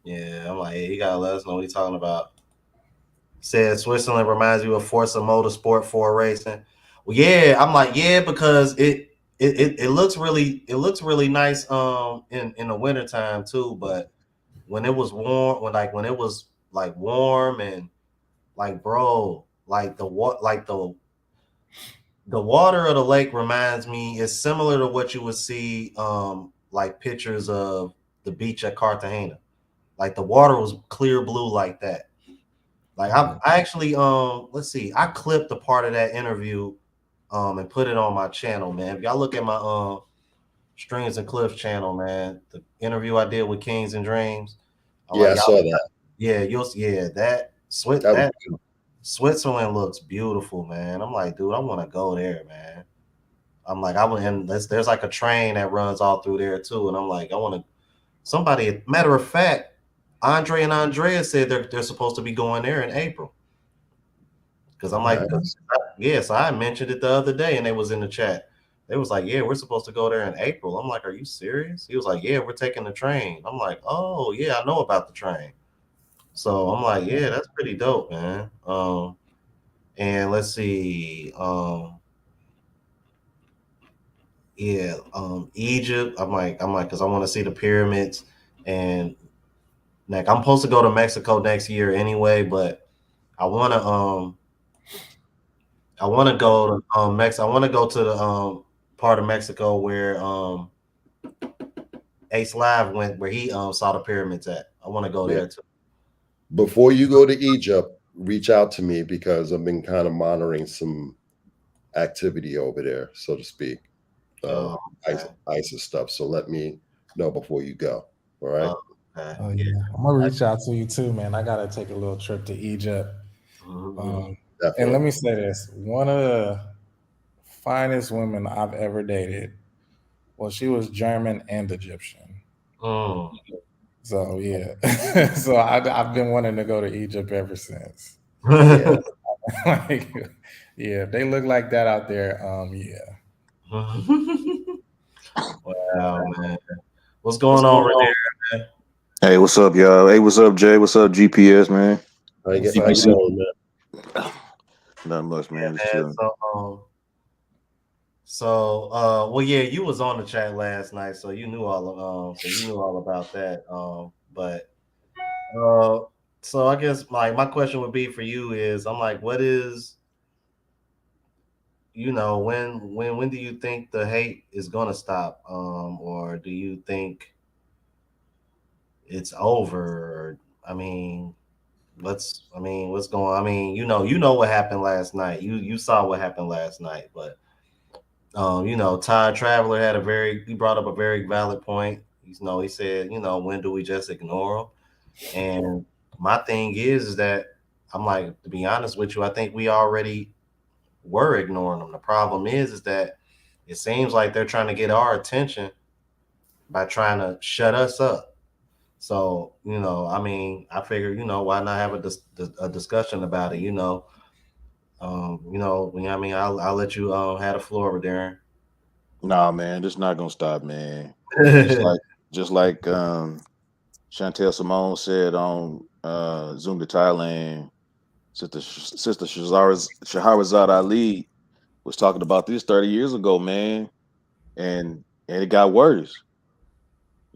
yeah, I'm like, hey, you gotta let us know what he's talking about. Said Switzerland reminds you of Forza Motorsport 4 racing. Well, yeah, I'm like, yeah, because it looks really nice in the wintertime too. But when it was warm, when it was like warm and like bro, like the water of the lake reminds me, it's similar to what you would see like pictures of the beach at Cartagena. Like the water was clear blue like that. Like I actually let's see, I clipped a part of that interview and put it on my channel, man. If y'all look at my Strings and Cliffs channel, man, the interview I did with Kings and Dreams. I'm Yeah, like, I y'all, saw that. yeah, that That was good. Switzerland looks beautiful, man. I'm like, dude, I want to go there, man. I'm like, I went, and there's like a train that runs all through there too, and I'm like, I want to. Somebody, matter of fact, Andre and Andrea said they're supposed to be going there in April. Because I'm like, Nice. yeah, so I mentioned it the other day, and they was in the chat. They was like, yeah, we're supposed to go there in April. I'm like, are you serious? He was like, yeah, we're taking the train. I'm like, oh yeah, I know about the train. So I'm like, yeah, that's pretty dope, man. And let's see, yeah, Egypt. I'm like, because I want to see the pyramids, and like I'm supposed to go to Mexico next year anyway, but I want to I want to go to Mex. I want to go to the part of Mexico where Ace Live went, where he saw the pyramids at. I want to go Yeah. there too. Before you go to Egypt, reach out to me because I've been kind of monitoring some activity over there, so to speak. Oh, okay. ISIS stuff. So let me know before you go. All right. Okay. Oh Yeah. yeah, I'm gonna reach out to you too, man. I gotta take a little trip to Egypt. Mhm. And let Definitely. me say this: one of the finest women I've ever dated. Well, she was German and Egyptian. Mm. So yeah, so I've been wanting to go to Egypt ever since. Yeah. Like, yeah, if they look like that out there. Yeah. Wow, man. What's going on, Renee? Hey, what's up, y'all? Hey, what's up, Jay? What's up, GPS, man? How you, What's how up, you doing, man? Not much, man. Just man? chilling. Well, yeah, you was on the chat last night, so you knew all about that. But uh, so I guess my question would be for you is, I'm like, what is, when do you think the hate is gonna stop? Or do you think it's over? I mean, what's going? I mean, you know what happened last night. You saw what happened last night, but Todd Traveler he brought up a very valid point. He said, when do we just ignore them? And my thing is that I'm like, to be honest with you, I think we already were ignoring them. The problem is that it seems like they're trying to get our attention by trying to shut us up. So, I figure, why not have a discussion about it, I'll let you have the floor over there. Nah, man, this not gonna stop, man. Just like, just like Chantel Simone said on Zoom to Thailand, Sister Shahrazad Ali was talking about this 30 years ago, man, and it got worse.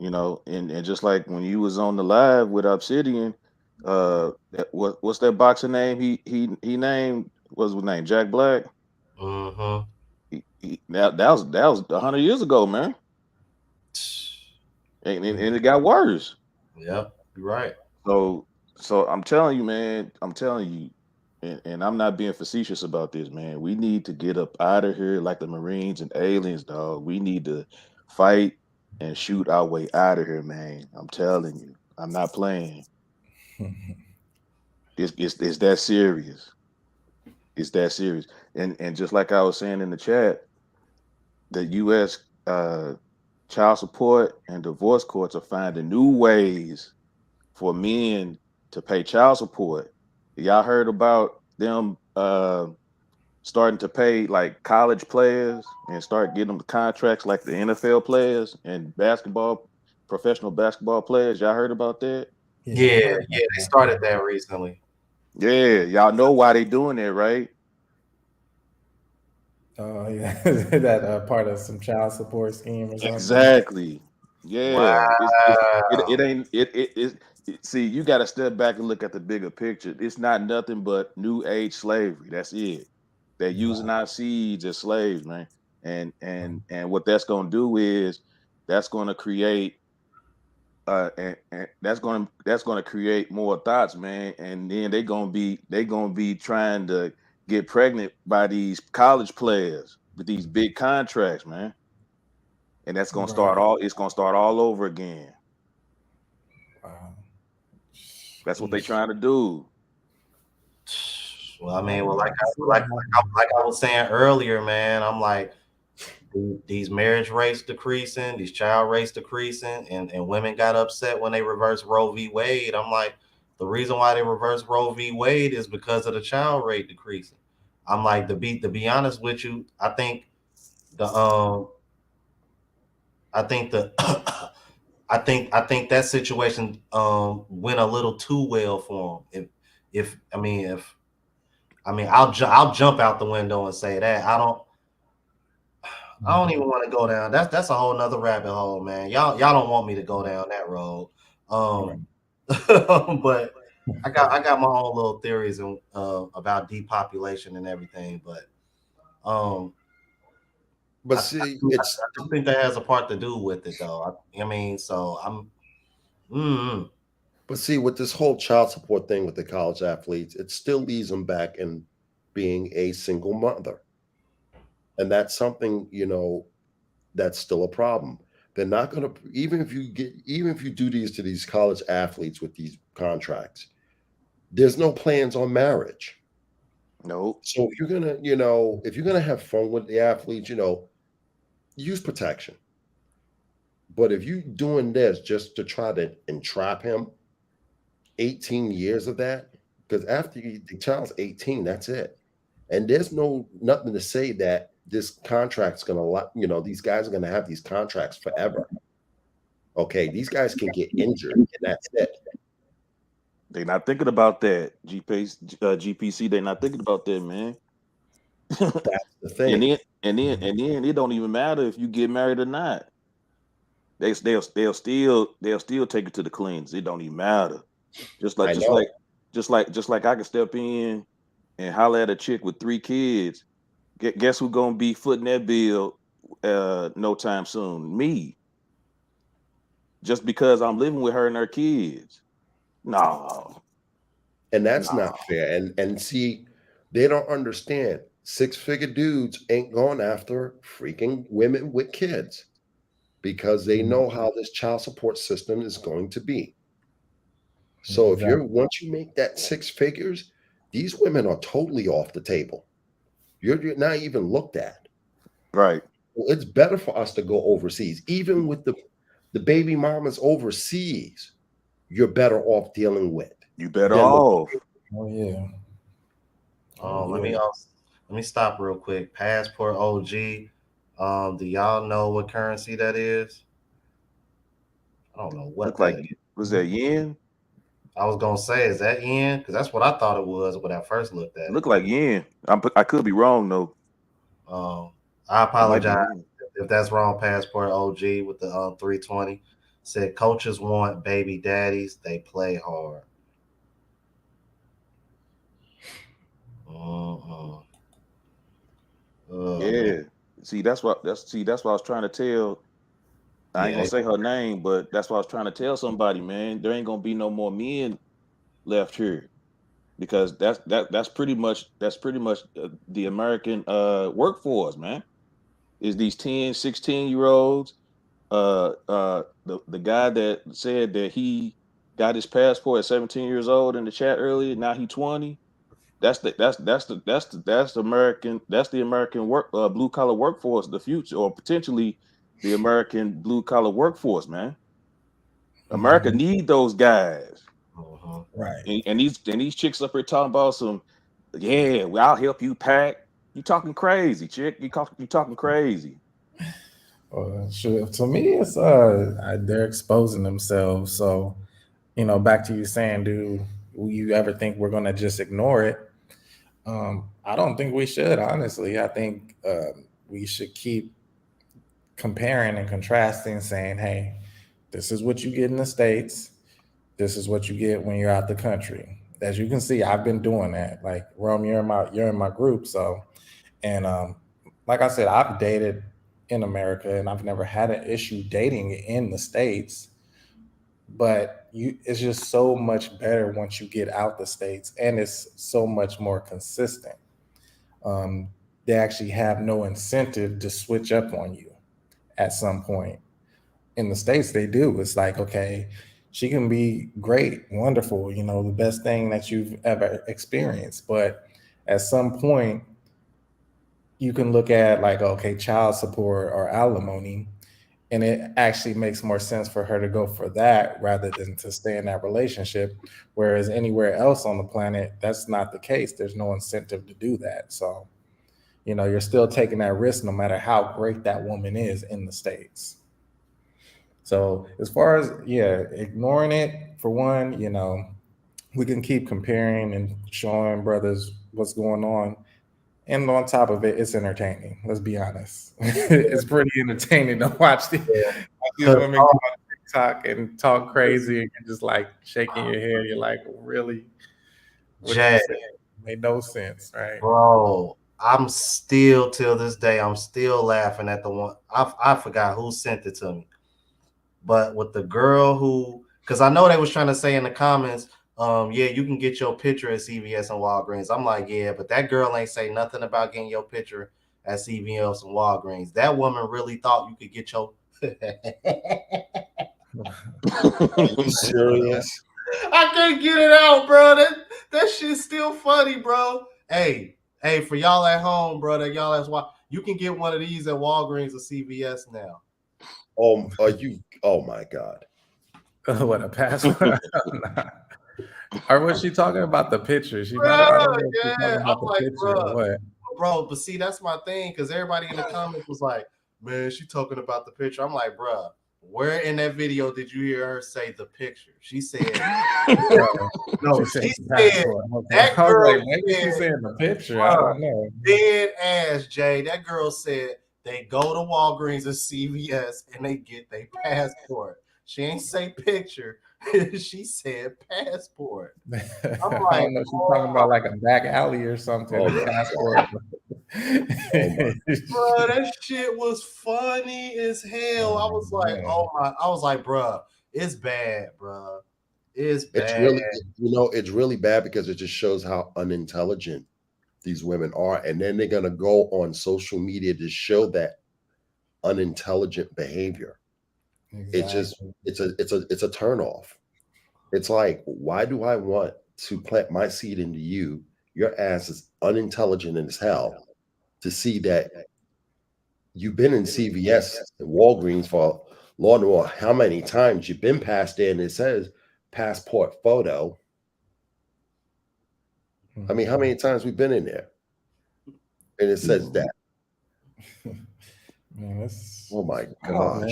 And just like when you was on the live with Obsidian, what's that boxer name? He named, what's his name? Jack Black. Mm-hmm. That was 100 years ago, man, and it got worse. Yep, you're right. So so I'm telling you, man, I'm telling you, and I'm not being facetious about this, man. We need to get up out of here like the Marines and aliens, dog. We need to fight and shoot our way out of here, man. I'm telling you, I'm not playing. It's that serious. It's that serious. And just like I was saying in the chat, the U.S. Child support and divorce courts are finding new ways for men to pay child support. Y'all heard about them starting to pay like college players and start getting them contracts like the NFL players and professional basketball players? Y'all heard about that? Yeah, I Yeah, heard about yeah, they that. started that recently. Yeah, y'all know why they doing that, right? Oh yeah, that part of some child support scheme or something. Exactly. Yeah. It Wow. ain't see, you got to step back and look at the bigger picture. It's not nothing but new age slavery. That's it. They're using Wow. our seeds as slaves, man. And what that's going to do is that's going to create and that's going to create more thoughts, man. And then they going to be trying to get pregnant by these college players with these big contracts, man. And that's going to start Right. all it's going to start all over again. Wow. That's what they Sheesh. trying to do. Well, I I mean, well, would like to see that happen. like I was saying earlier, man, I'm like, these marriage rates decreasing, these child rates decreasing, and women got upset when they reversed Roe v. Wade. I'm like, the reason why they reversed Roe v. Wade is because of the child rate decreasing. I'm like, to be honest with you, the I think the I think that situation went a little too well for him. If I'll jump out the window and say that I don't even want to go down. That's a whole nother rabbit hole, man. Y'all don't want me to go down that road. Right. But I got my own little theories about depopulation and everything. But um, But see, I it's do think that has a part to do with it, though. I mean, so mm, but see with this whole child support thing with the college athletes, it still leaves them back in being a single mother, and that's something that's still a problem. They're not going to even if you do these to these college athletes with these contracts. There's no plans on marriage. Nope. So if you're gonna have fun with the athletes, use protection. But if you're doing this just to try to entrap him, 18 years of that, because after the child's 18, that's it. And there's nothing to say that this contract's these guys are gonna have these contracts forever. Okay, these guys can get injured, and that's it. They not thinking about that. GPC, they not thinking about that, man. That's the and thing. then and then it don't even matter if you get married or not. They'll still take it to the cleans. It don't even matter. Just like I just know. like just like I can step in and holler at a chick with 3 kids. Guess who gonna be footing that bill no time soon? Me. Just because I'm living with her and her kids. No, And that's no. not fair. And see, they don't understand. Six-figure dudes ain't going after freaking women with kids because they know how this child support system is going to be. So if Exactly. once you make that six figures, these women are totally off the table. You're not even looked at. Right. Well, it's better for us to go overseas, even with the baby mamas overseas. You're better off dealing with You better than the off. Oh yeah. Oh let yeah. me stop real quick. Passport OG. Do y'all know what currency that is? I don't know what Look like, that is. was that yen? I was gonna say, is that yen? Because that's what I thought it was when I first looked at it. Look like yen. I could be wrong though. Um, I I might be apologize wrong. if that's wrong. Passport OG with the 320 said coaches want baby daddies. They play hard. Uh-uh. Oh man, Yeah. See, that's what I was trying to tell. I ain't yeah, gonna say her name, but that's what I was trying to tell somebody, man. There ain't gonna be no more men left here because that's pretty much the American workforce, man. Is these 10, 16-year-olds. The guy that said that he got his passport at 17 years old in the chat earlier. Now he 20. That's the American work blue collar workforce of the future, or potentially the American blue collar workforce, man. America need those guys. Right. And these chicks up here talking about some, yeah, well, I'll help you pack. You talking crazy, chick. You talking crazy. Sure. To me, it's they're exposing themselves. So, back to you saying, do you ever think we're gonna just ignore it? I don't think we should, honestly. I think we should keep comparing and contrasting, saying, hey, this is what you get in the States. This is what you get when you're out the country. As you can see, I've been doing that. Like, Rome, you're in my group. So, and like I said, I've dated in America and I've never had an issue dating in the States. But it's just so much better once you get out the States, and it's so much more consistent. They actually have no incentive to switch up on you at some point. In the States, they do. It's like, okay, she can be great, wonderful, the best thing that you've ever experienced. But at some point, you can look at like, okay, child support or alimony, and it actually makes more sense for her to go for that rather than to stay in that relationship. Whereas anywhere else on the planet, that's not the case. There's no incentive to do that. So, you're still taking that risk no matter how great that woman is in the States. So as far as, ignoring it, for one, we can keep comparing and showing brothers what's going on. And on top of it, it's entertaining. Let's be honest. It's pretty entertaining to watch these women go on TikTok and talk crazy and just like shaking your head. You're like, really? What you said made no sense, right? Bro, I'm still, till this day, I'm still laughing at the one. I forgot who sent it to me. But with the girl who, because I know they was trying to say in the comments, yeah, you can get your picture at CVS and Walgreens. I'm like, yeah, but that girl ain't say nothing about getting your picture at CVS and Walgreens. That woman really thought you could get your. Are you serious? I can't get it out, bro. That shit's still funny, bro. Hey, for y'all at home, bro, that y'all that's why you can get one of these at Walgreens or CVS now. Oh my God. What a password. Or was she talking about the picture? She might have, I don't know if she's talking about the picture or what. Bro, but see, that's my thing, because everybody in the comments was like, man, she talking about the picture. I'm like, bro, where in that video did you hear her say the picture? She said, no, she said that girl. Like, maybe she's saying the picture. I don't know. Dead ass, Jay. That girl said they go to Walgreens or CVS and they get their passport. She ain't say picture. She said passport. I'm like, I don't know. She's talking about like a back alley or something. Passport. Bro, that shit was funny as hell. I was like, I was like, bro, it's bad, bro. It's bad. It's really, it's really bad because it just shows how unintelligent these women are, and then they're gonna go on social media to show that unintelligent behavior. Exactly. It's a turnoff. It's like, why do I want to plant my seed into you? Your ass is unintelligent as hell to see that you've been in CVS and Walgreens for Lord knows how many times you've been past there and it says passport photo. I mean, how many times we've been in there? And it says that. Man, oh my gosh.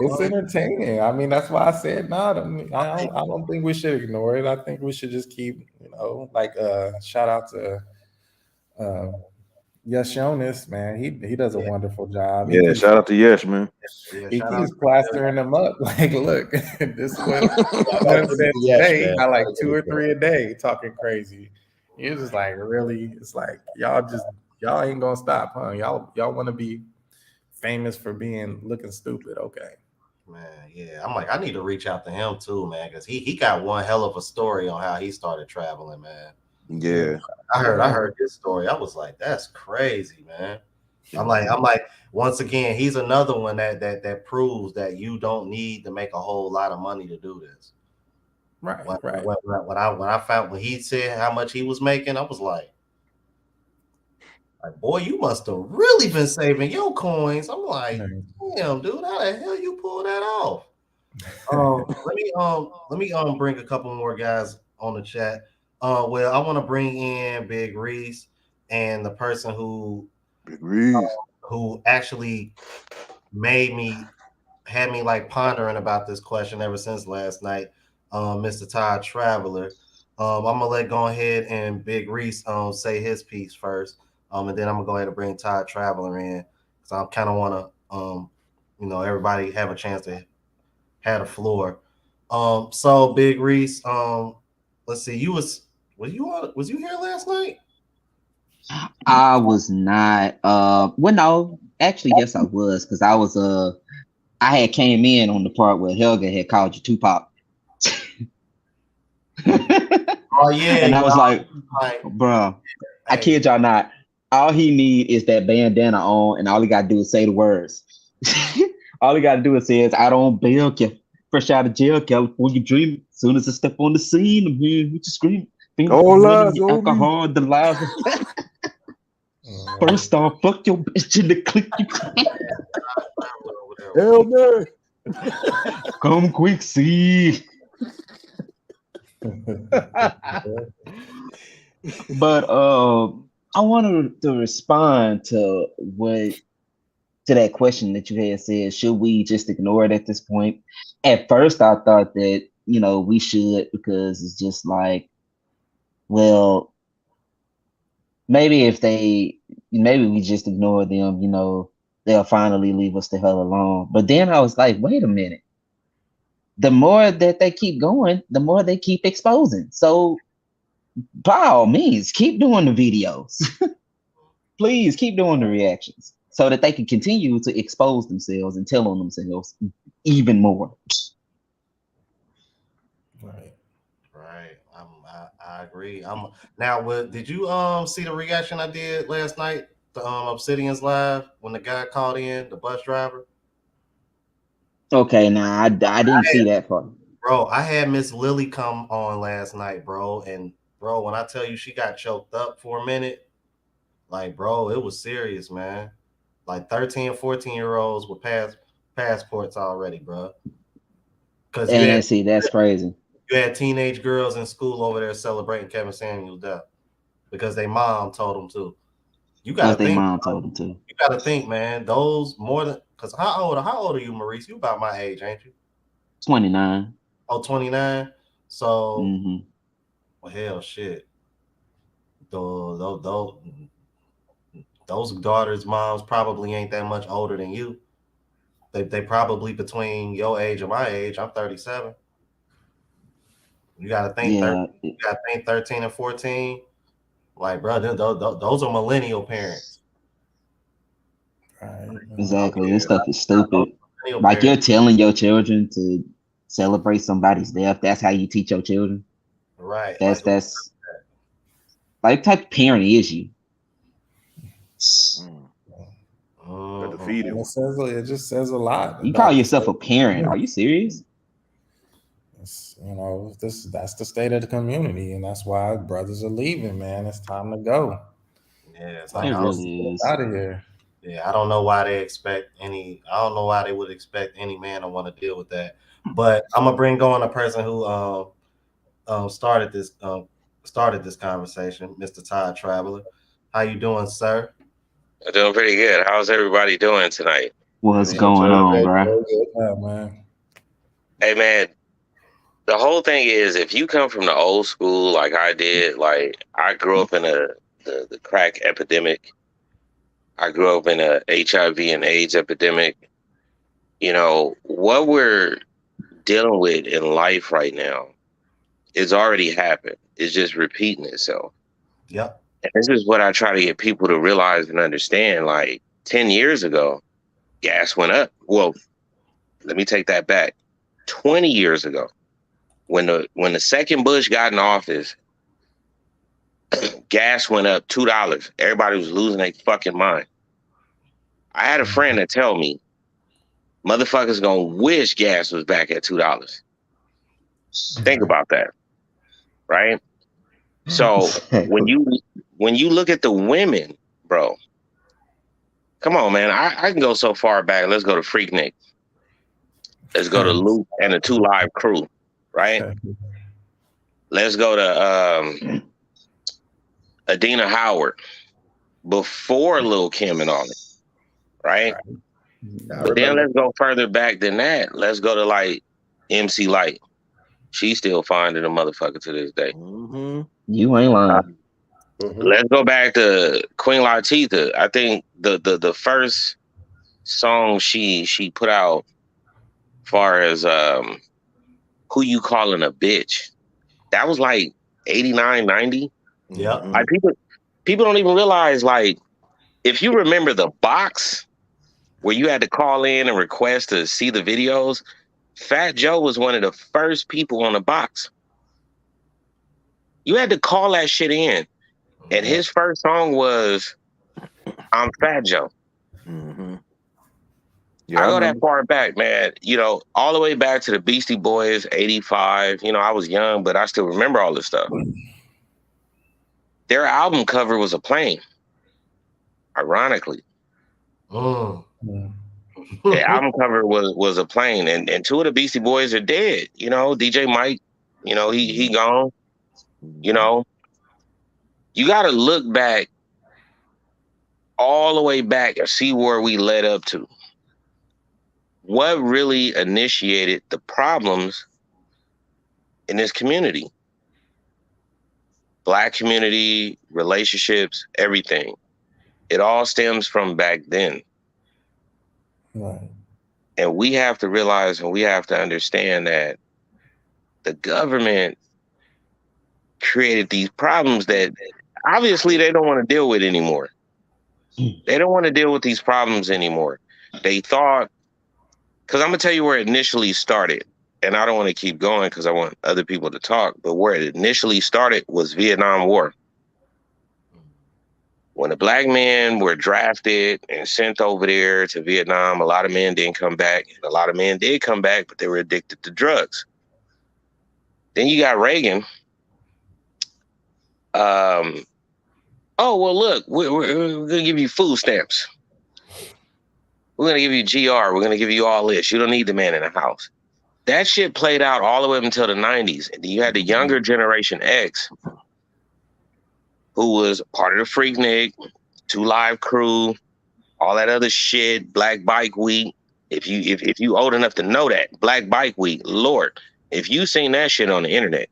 It's entertaining. I mean, that's why I said I don't think we should ignore it. I think we should just keep, like shout out to S.I.G.N, man. He does a wonderful job. Yeah, shout out to Yes, man. He keeps plastering them up. Like, look, this is what one said today. I like 2 or 3 a day talking crazy. You're just like, really? It's like y'all ain't gonna stop, huh? Y'all want to be famous for looking stupid? Okay, man. Yeah, I'm like, I need to reach out to him too, man, because he got one hell of a story on how he started traveling, man. Yeah, I heard his story. I was like, that's crazy, man. I'm like, once again, he's another one that proves that you don't need to make a whole lot of money to do this. Right, When, right. when I found when he said how much he was making, I was like, boy, you must have really been saving your coins. I'm like, damn, dude, how the hell you pull that off? Let me bring a couple more guys on the chat. Well, I want to bring in Big Reese and the person Big Reese. who actually had me like pondering about this question ever since last night, Mr. Todd Traveler. I'm gonna go ahead and Big Reese say his piece first, and then I'm gonna go ahead and bring Todd Traveler in because I kind of want to, everybody have a chance to have the floor. So Big Reese, let's see, was you here last night? I was not. Well, no, actually, yes, I was because I was. I had came in on the part where Helga had called you Tupac. Oh yeah, and I was like, right. bro, I kid y'all not. All he need is that bandana on, and all he got to do is say the words. All he got to do is say, "I don't bail, fresh out of jail, California dreaming. Soon as I step on the scene, I'm here with you screaming. Alcohol, the lies." First off, fuck your bitch in the click. Hell no. Come quick, see. But I wanted to respond to that question that you had said. Should we just ignore it at this point? At first, I thought that we should, because it's just like, well, maybe we just ignore them, they'll finally leave us the hell alone. But then I was like, wait a minute. The more that they keep going, the more they keep exposing. So by all means, keep doing the videos. Please keep doing the reactions so that they can continue to expose themselves and tell on themselves even more. Right. I agree. Did you see the reaction I did last night to Obsidian's live when the guy called in, the bus driver? Okay, now I didn't see that part. Bro, I had Miss Lily come on last night, bro, and bro, when I tell you she got choked up for a minute, like, bro, it was serious, man. Like 13, 14-year-olds with passports already, bro. Because that's crazy. You had teenage girls in school over there celebrating Kevin Samuel's death because their mom told them to. You got to think. Mom told them to. You got to think, man. Those more than because how old are you, Maurice? You about my age, ain't you? 29. Oh, 29. So, well, hell, shit. Those daughters' moms probably ain't that much older than you. They probably between your age and my age. I'm 37. You got to think. You got to think 13 and 14. Like, bro, those are millennial parents. Right. Exactly. This stuff is stupid. Like, you're telling your children to celebrate somebody's death. That's how you teach your children. Right. That's like, what type of parent is you? It just says a lot. You call yourself a parent? Are you serious? That's the state of the community, and that's why brothers are leaving, man. It's time to go. Yeah, it really is. Out of here. Yeah, I don't know why they would expect any man to want to deal with that. But I'm gonna bring on a person who started this conversation, Mr. Todd Traveler. How you doing, sir? I'm doing pretty good. How's everybody doing tonight? What's going on, bro? Yeah, man. Hey, man, the whole thing is, if you come from the old school like I did, like I grew up in the crack epidemic. I grew up in a HIV and AIDS epidemic. What we're dealing with in life right now is already happened. It's just repeating itself. Yep. And this is what I try to get people to realize and understand. Like 10 years ago, gas went up. Well, let me take that back. 20 years ago, when the second Bush got in office, gas went up $2. Everybody was losing their fucking mind. I had a friend that tell me, motherfuckers gonna wish gas was back at $2. Think about that, right? So when you look at the women, bro, come on, man. I can go so far back. Let's go to Freaknik. Let's go to Luke and the 2 Live Crew, right? Let's go to Adina Howard before Lil Kim and all that, right? But then let's go further back than that. Let's go to like MC Light. She's still finding a motherfucker to this day. Mm-hmm. You ain't lying. Let's go back to Queen Latifah. I think the first song she put out, far as Who You Calling a Bitch, that was like 89, 90. Yeah. Like people don't even realize, like, if you remember the box where you had to call in and request to see the videos, Fat Joe was one of the first people on the box. You had to call that shit in. And his first song was I'm Fat Joe. Mm-hmm. Yeah, I I go remember. that far back, man. You know, all the way back to the Beastie Boys, 85. You know, I was young, but I still remember all this stuff. Their album cover was a plane, ironically. The album cover was a plane, and 2 of the Beastie Boys are dead. You know, DJ Mike, you know, he gone. You know, you got to look back all the way back and see where we led up to. What really initiated the problems in this community? Black community, relationships, everything. It all stems from back then. Right. And we have to realize and we have to understand that the government created these problems that obviously they don't want to deal with anymore. They don't want to deal with these problems anymore. They thought, because I'm going to tell you where it initially started. And I don't want to keep going because I want other people to talk. But where it initially started was Vietnam War. When the black men were drafted and sent over there to Vietnam, a lot of men didn't come back. And a lot of men did come back, but they were addicted to drugs. Then you got Reagan. Oh, well, look, we're going to give you food stamps. We're going to give you GR. We're going to give you all this. You don't need the man in the house. That shit played out all the way up until the 90s. And then you had the younger generation X, who was part of the Freaknik, 2 Live Crew, all that other shit, Black Bike Week. If you old enough to know that, Black Bike Week, Lord, if you seen that shit on the internet,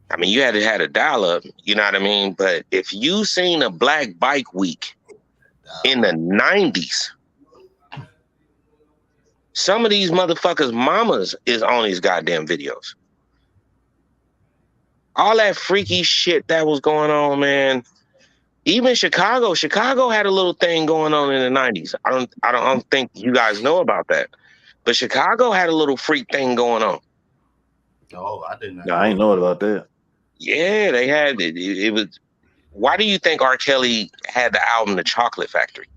I mean, you had to have a dial-up, you know what I mean? But if you seen a Black Bike Week in the 90s, some of these motherfuckers' mamas is on these goddamn videos. All that freaky shit that was going on, man. Even Chicago had a little thing going on in the 90s. I don't think you guys know about that. But Chicago had a little freak thing going on. Oh, I didn't Yeah, I ain't know about that. Yeah, they had it. It was. Why do you think R. Kelly had the album The Chocolate Factory?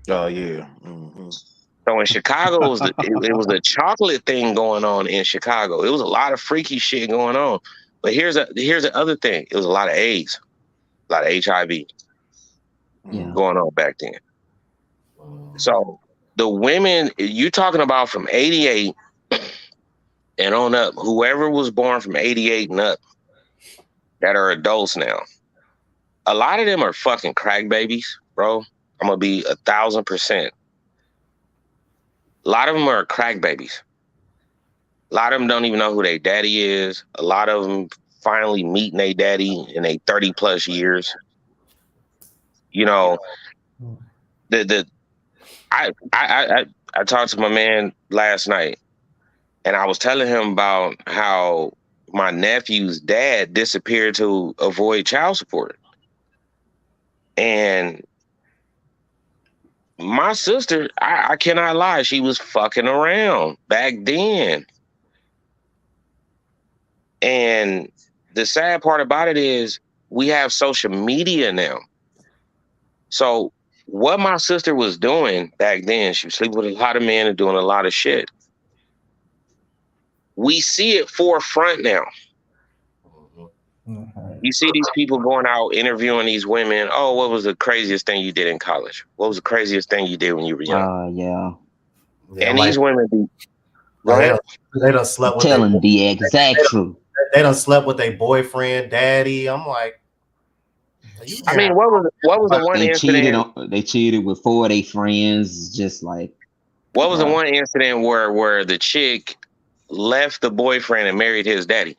Oh yeah. Mm-hmm. So in Chicago, it was a chocolate thing going on in Chicago. It was a lot of freaky shit going on. But here's the other thing. It was a lot of AIDS, a lot of HIV going on back then. So the women you're talking about from 88 and on up, whoever was born from 88 and up that are adults now, a lot of them are fucking crack babies, bro. I'm gonna be 1,000%. A lot of them are crack babies. A lot of them don't even know who their daddy is. A lot of them finally meeting their daddy in their 30 plus years. You know, I talked to my man last night, and I was telling him about how my nephew's dad disappeared to avoid child support. And my sister, I cannot lie, she was fucking around back then. And the sad part about it is we have social media now. So what my sister was doing back then, she was sleeping with a lot of men and doing a lot of shit. We see it forefront now. You see these people going out interviewing these women. Oh, what was the craziest thing you did in college? What was the craziest thing you did when you were young? Yeah. And like, these women, like they done slept with telling the exact truth. They done slept with their boyfriend, daddy. I'm like, I mean, what was the one incident? They cheated with 4 of their friends, just like. What was the one incident where the chick left the boyfriend and married his daddy?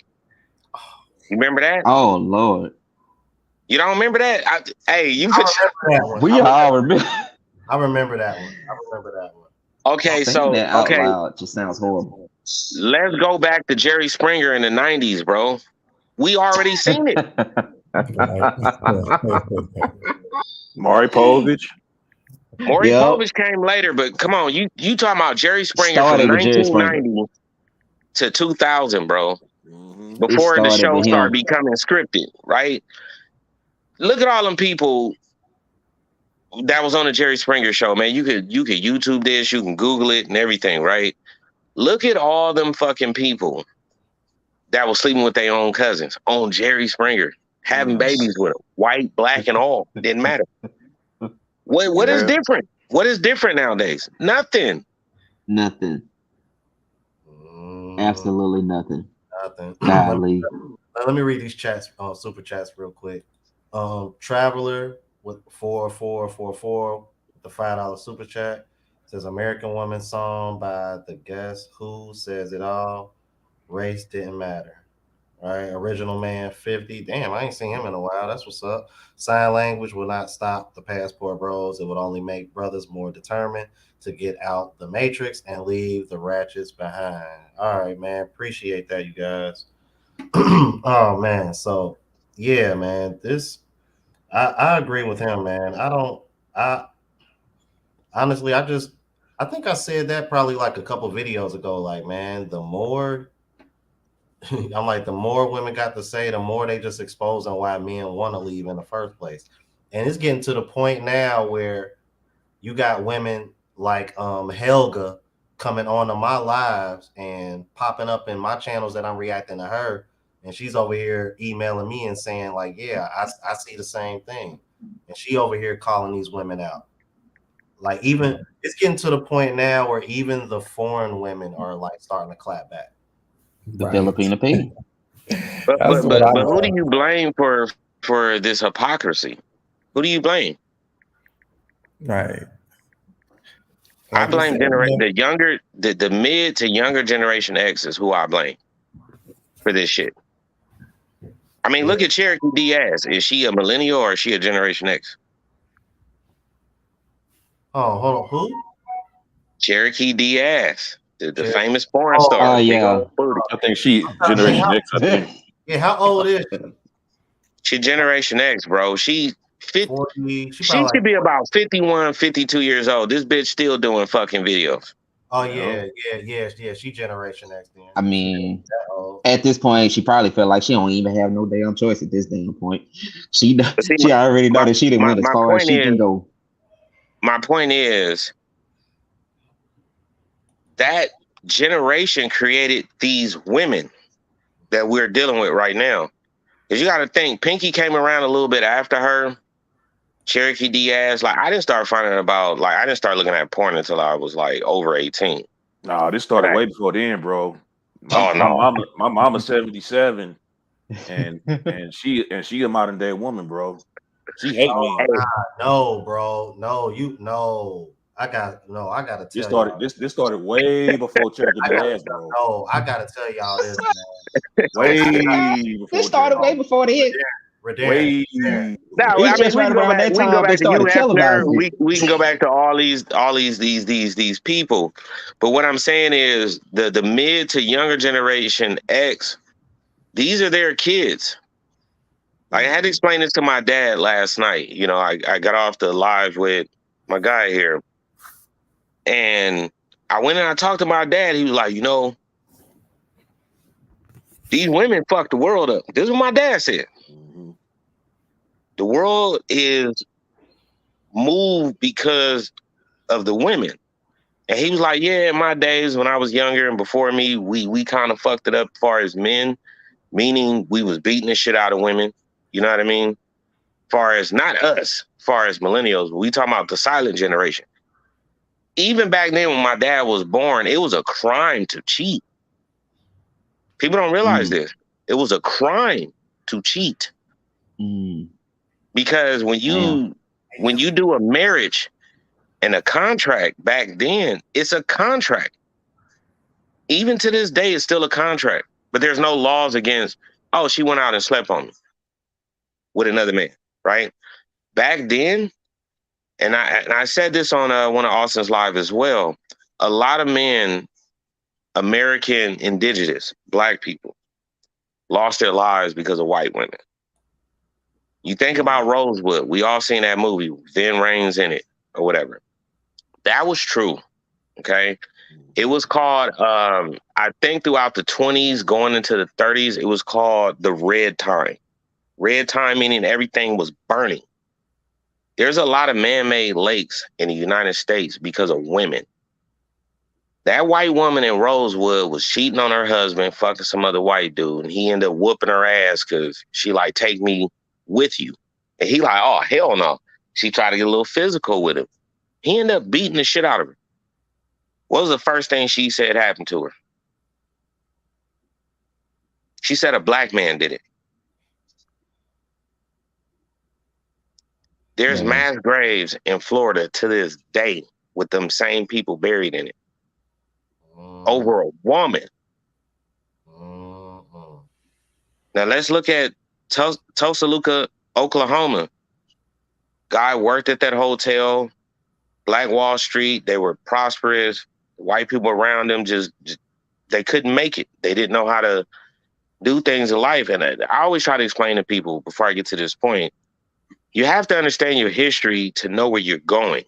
You remember that? Oh Lord. You don't remember that? We all remember. I remember that one. Okay, so that out loud just sounds horrible. Let's go back to Jerry Springer in the 90s, bro. We already seen it. Maury Povich. Maury Povich came later, but come on, you talking about Jerry Springer from 1990 to 2000, bro. Before the show started becoming scripted, right? Look at all them people that was on the Jerry Springer show, man. You could YouTube this, you can Google it and everything, right? Look at all them fucking people that was sleeping with their own cousins on Jerry Springer, having babies with them, white, black, and all. Didn't matter. What is different? What is different nowadays? Nothing. Nothing. Absolutely nothing. Golly. Let me read these chats, super chats real quick. Traveler with 4444, the $5 super chat, says American Woman song by the Guess Who says it all. Race didn't matter. Right? Original Man 50. Damn, I ain't seen him in a while. That's what's up. Sign language will not stop the passport bros. It would only make brothers more determined to get out the matrix and leave the ratchets behind. All right, man. Appreciate that, you guys. Oh man. So yeah, man. I agree with him, man. I honestly I think I said that probably like a couple videos ago. Like, man, the more I'm like, the more women got to say, the more they just exposing why men want to leave in the first place. And it's getting to the point now where you got women like Helga coming onto my lives and popping up in my channels that I'm reacting to her. And she's over here emailing me and saying, like, yeah, I see the same thing. And she over here calling these women out. Like, even it's getting to the point now where even the foreign women are like starting to clap back. Developing opinion. But who do you blame for this hypocrisy? Who do you blame? Right. I blame the mid to younger generation X is who I blame for this shit. I mean, look at Cherokee Diaz. Is she a millennial or is she a Generation X? Oh, hold on. Who? Cherokee Diaz, the famous porn star. Oh, yeah. I think she Generation X, I think. Yeah, how old is she? She Generation X, bro. She 50, she should be about 51, 52 years old. This bitch still doing fucking videos. Oh, yeah. She Generation X then. I mean, at this point, she probably felt like she don't even have no damn choice at this damn point. She already know that she didn't win as far as she can go. My point is that generation created these women that we're dealing with right now. Because you got to think, Pinky came around a little bit after her. Cherokee Diaz, like I didn't start looking at porn until I was like over 18. No, this started way before then, bro. My mama's 77, and she a modern day woman, bro. She hate me. No, bro. No, I gotta tell you. This started way before Cherokee Diaz, bro. No, I gotta tell y'all this, man. Way before. This started way before then. Way. No, I mean, we can go back to you, Hefner. We can go back to all these people. But what I'm saying is the mid to younger generation X, these are their kids. Like, I had to explain this to my dad last night. You know, I got off the live with my guy here. And I went and I talked to my dad. He was like, you know, these women fucked the world up. This is what my dad said. The world is move because of the women. And he was like, yeah, in my days when I was younger and before me, we kind of fucked it up as far as men, meaning we was beating the shit out of women. You know what I mean? Far as not us, far as millennials, we talking about the silent generation. Even back then when my dad was born, it was a crime to cheat. People don't realize this. It was a crime to cheat. Because when you do a marriage and a contract back then, it's a contract. Even to this day, it's still a contract. But there's no laws against, oh, she went out and slept on me with another man, right? Back then, and I said this on one of Austin's live as well, a lot of men, American indigenous, black people, lost their lives because of white women. You think about Rosewood. We all seen that movie, Vin Raines in it or whatever. That was true, okay? It was called, I think throughout the 20s, going into the 30s, it was called the Red Time. Red Time meaning everything was burning. There's a lot of man-made lakes in the United States because of women. That white woman in Rosewood was cheating on her husband, fucking some other white dude, and he ended up whooping her ass because she like, take me with you. And he like, oh, hell no. She tried to get a little physical with him. He ended up beating the shit out of her. What was the first thing she said happened to her? She said a black man did it. There's mass graves in Florida to this day with them same people buried in it. Over a woman. Now let's look at Tulsa, Oklahoma. Guy worked at that hotel, Black Wall Street. They were prosperous. White people around them just they couldn't make it. They didn't know how to do things in life. And I always try to explain to people before I get to this point, you have to understand your history to know where you're going.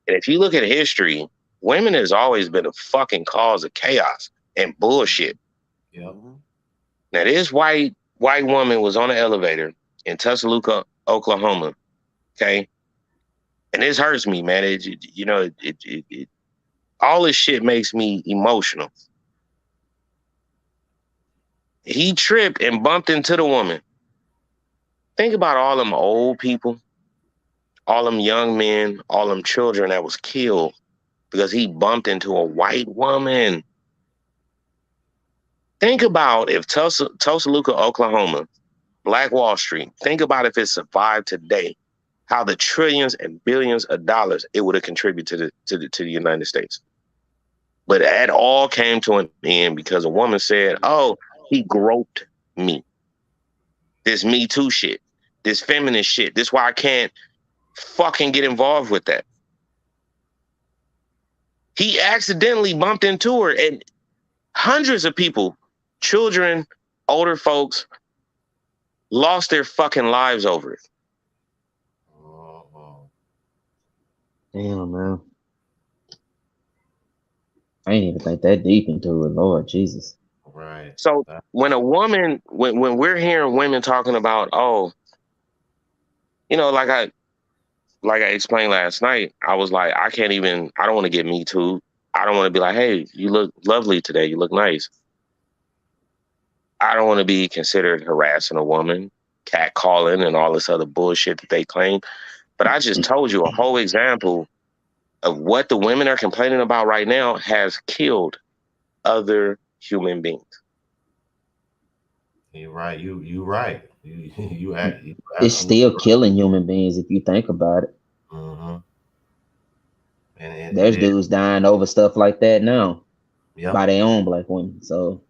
And if you look at history, women has always been a fucking cause of chaos and bullshit. Yep. Now, this white woman was on an elevator in Tuscaloosa, Oklahoma. Okay. And this hurts me, man. It all this shit makes me emotional. He tripped and bumped into the woman. Think about all them old people, all them young men, all them children that was killed because he bumped into a white woman. Think about if Tulsa, Oklahoma, Black Wall Street, think about if it survived today, how the trillions and billions of dollars it would have contributed to the United States. But it all came to an end because a woman said, oh, he groped me. This Me Too shit, this feminist shit. This is why I can't fucking get involved with that. He accidentally bumped into her and hundreds of people, children, older folks, lost their fucking lives over it. Damn, man. I ain't even think that deep into it, Lord Jesus. Right. So when a woman, when we're hearing women talking about, oh, you know, like I explained last night, I was like, I don't want to get Me Too. I don't want to be like, hey, you look lovely today. You look nice. I don't want to be considered harassing a woman, catcalling, and all this other bullshit that they claim. But I just told you a whole example of what the women are complaining about right now has killed other human beings. You're right. You right. It's still killing human beings if you think about it. Mm-hmm. There's dudes dying over stuff like that now. Yep. By their own black women. So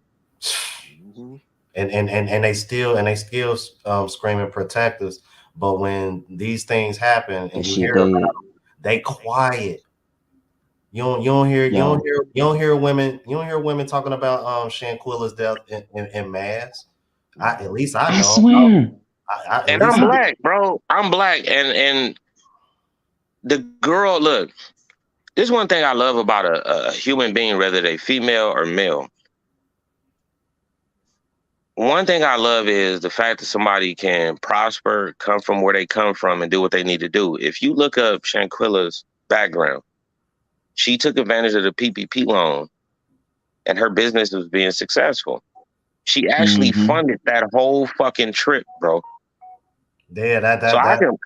and they still screaming protect us. But when these things happen and you hear about them, they quiet. You don't hear women talking about Shanquilla's death in mass. At least I know. I swear. I'm black, bro. I'm black, and the girl. Look, this one thing I love about a human being, whether they female or male. one thing I love is the fact that somebody can prosper, come from where they come from, and do what they need to do. If you look up Shanquilla's background, she took advantage of the PPP loan, and her business was being successful. She actually funded that whole fucking trip, bro. Yeah, that So that I that can.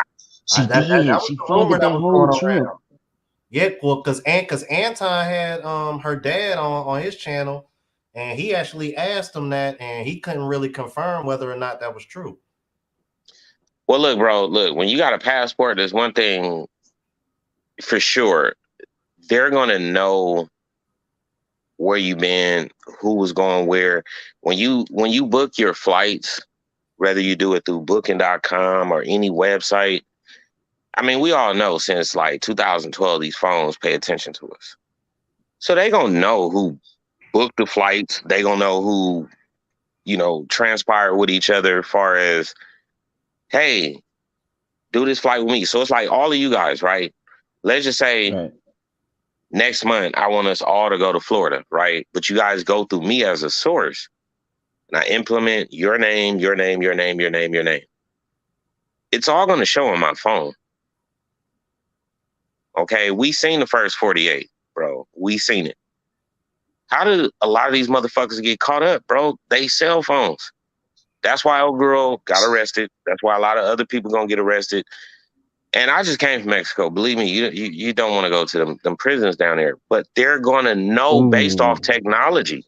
She that did. was She the rumor funded that that was whole going trip. around. Yeah, well, because Anton had her dad on his channel, and he actually asked him that, and he couldn't really confirm whether or not that was true. Well, look, bro. Look, when you got a passport, there's one thing for sure. They're gonna know where you been, who was going where. When you book your flights, whether you do it through Booking.com or any website. I mean, we all know since like 2012, these phones pay attention to us. So they gonna know who booked the flights. They gonna know who, transpired with each other as far as, hey, do this flight with me. So it's like all of you guys, right? Let's just say Right. next month, I want us all to go to Florida, right? But you guys go through me as a source. And I implement your name, your name, your name, your name, your name. It's all gonna show on my phone. Okay, we seen the first 48, bro. We seen it. How did a lot of these motherfuckers get caught up, bro? They cell phones. That's why old girl got arrested. That's why a lot of other people gonna get arrested. And I just came from Mexico. Believe me, you don't want to go to them prisons down there. But they're gonna know based off technology.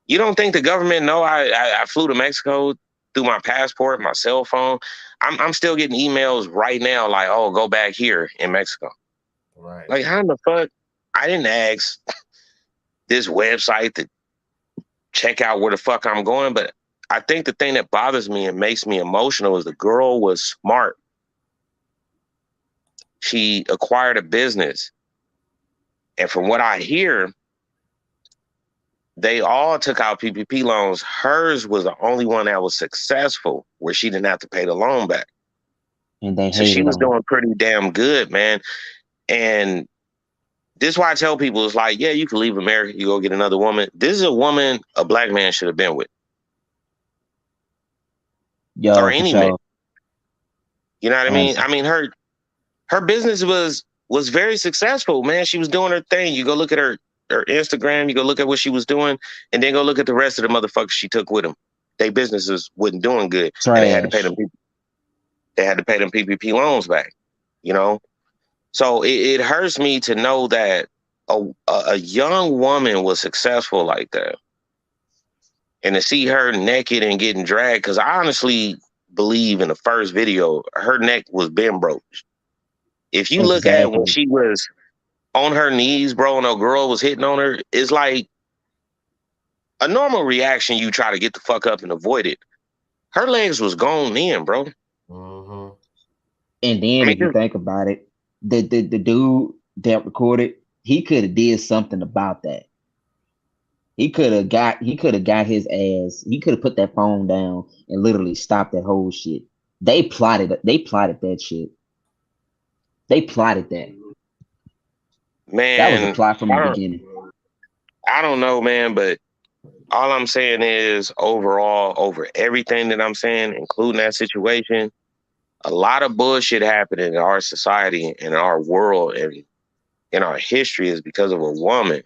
You don't think the government know I flew to Mexico through my passport, my cell phone? I'm still getting emails right now like, oh, go back here in Mexico. Right. Like, how in the fuck? I didn't ask this website to check out where the fuck I'm going, but I think the thing that bothers me and makes me emotional is the girl was smart. She acquired a business. And from what I hear, they all took out PPP loans. Hers was the only one that was successful where she didn't have to pay the loan back. And they So she hated was on her. doing pretty damn good, man. And this is why I tell people, it's like, yeah, you can leave America, you go get another woman. This is a woman a black man should have been with. Yo, Or for any man. sure. You know what I mean? Honestly. I mean, her business was very successful, man. She was doing her thing. You go look at her Instagram, you go look at what she was doing, and then go look at the rest of the motherfuckers she took with them. Their businesses wasn't doing good. And they had to pay Trash. them PPP loans back, you know? So it hurts me to know that a young woman was successful like that. And to see her naked and getting dragged, because I honestly believe in the first video, her neck was been broke. If you look at when Exactly. she was on her knees, bro, and a girl was hitting on her, it's like a normal reaction. You try to get the fuck up and avoid it. Her legs was gone in, bro. Mm-hmm. And then I mean, if you think about it, the dude that recorded, he could have did something about that. He could have got his ass. He could have put that phone down and literally stopped that whole shit. They plotted that shit. They plotted that. That was a man, plot from the beginning. I don't know, man, but all I'm saying is overall, over everything that I'm saying, including that situation, a lot of bullshit happening in our society, in our world, and in our history is because of a woman.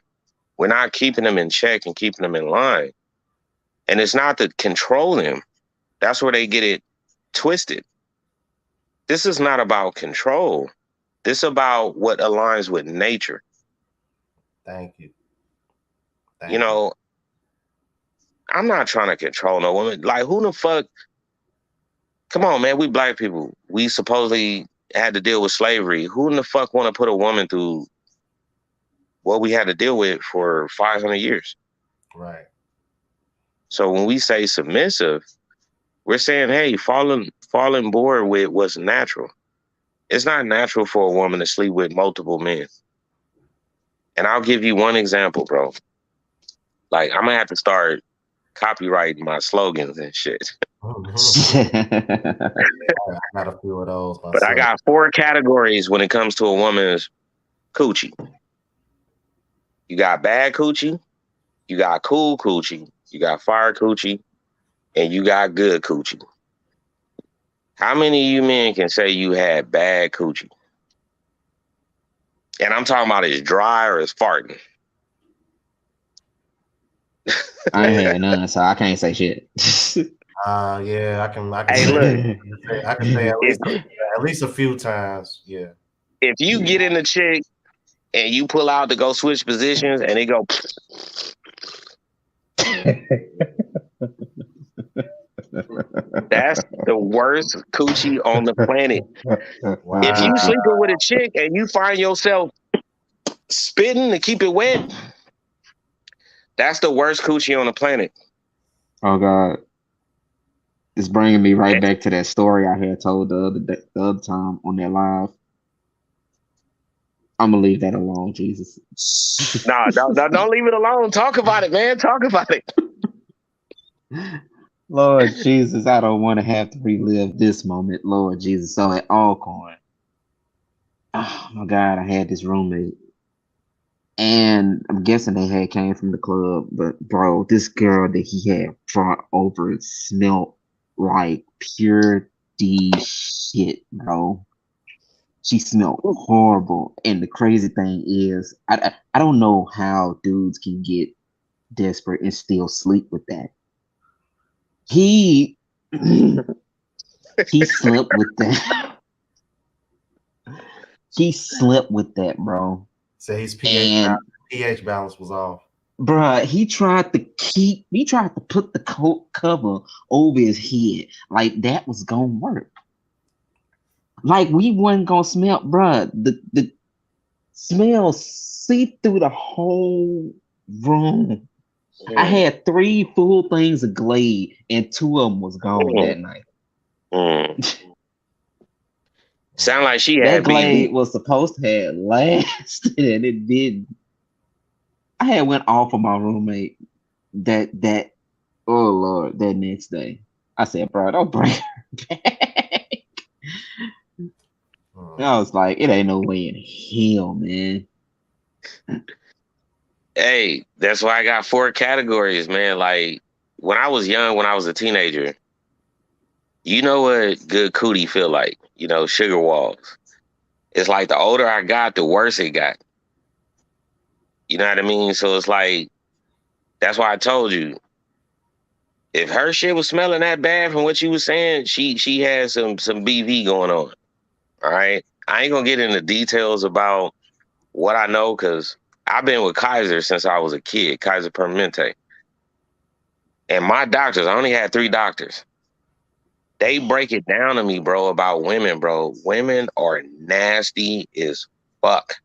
We're not keeping them in check and keeping them in line. And it's not to control them. That's where they get it twisted. This is not about control. This is about what aligns with nature. Thank you. You know, I'm not trying to control no woman. Like, who the fuck? Come on, man. We black people. We supposedly had to deal with slavery. Who in the fuck want to put a woman through what we had to deal with for 500 years? Right. So when we say submissive, we're saying, hey, fall on board with what's natural. It's not natural for a woman to sleep with multiple men. And I'll give you one example, bro. Like, I'm gonna have to start copywriting my slogans and shit. I got a few of those myself. But I got 4 categories when it comes to a woman's coochie. You got bad coochie, You got cool coochie, you got fire coochie, and you got good coochie. How many of you men can say you had bad coochie? And I'm talking about it's dry or it's farting. I ain't had none, so I can't say shit. Yeah, I can Hey, say, look, I can say if at least a few times. Yeah. if you get in the chick and you pull out to go switch positions and it go, that's the worst coochie on the planet. Wow. If you sleeping with a chick and you find yourself spitting to keep it wet, that's the worst coochie on the planet. Oh God, it's bringing me right back to that story I had told the other time on that live. I'm gonna leave that alone, Jesus. Nah, don't leave it alone. Talk about it, man. Talk about it. Lord Jesus, I don't want to have to relive this moment, Lord Jesus. So at Alcorn, oh my God, I had this roommate, and I'm guessing they had came from the club, but bro, this girl that he had brought over smelled like pure D shit, bro. She smelled horrible, and the crazy thing is, I don't know how dudes can get desperate and still sleep with that. He he slept with that. He slept with that, bro. So his And pH balance was off. bruh, he tried to put the cover over his head like that was gonna work. Like we wasn't gonna smell, bruh. The smell seeped through the whole room. I had 3 full things of Glade, and 2 of them was gone that night. Sound like she That had Glade BV. was supposed to have lasted, and it didn't. I had went off of my roommate that oh Lord, that next day. I said, bro, don't bring her back. I was like, it ain't no way in hell, man. Hey, that's why I got 4 categories, man. Like when I was young, when I was a teenager, you know what good cootie feel like? You know, sugar walls. It's like the older I got, the worse it got. You know what I mean? So it's like, that's why I told you, if her shit was smelling that bad from what you was saying, she had some BV going on. All right. I ain't gonna get into details about what I know because I've been with Kaiser since I was a kid, Kaiser Permanente. And my doctors, I only had 3 doctors. They break it down to me, bro, about women, bro. Women are nasty as fuck.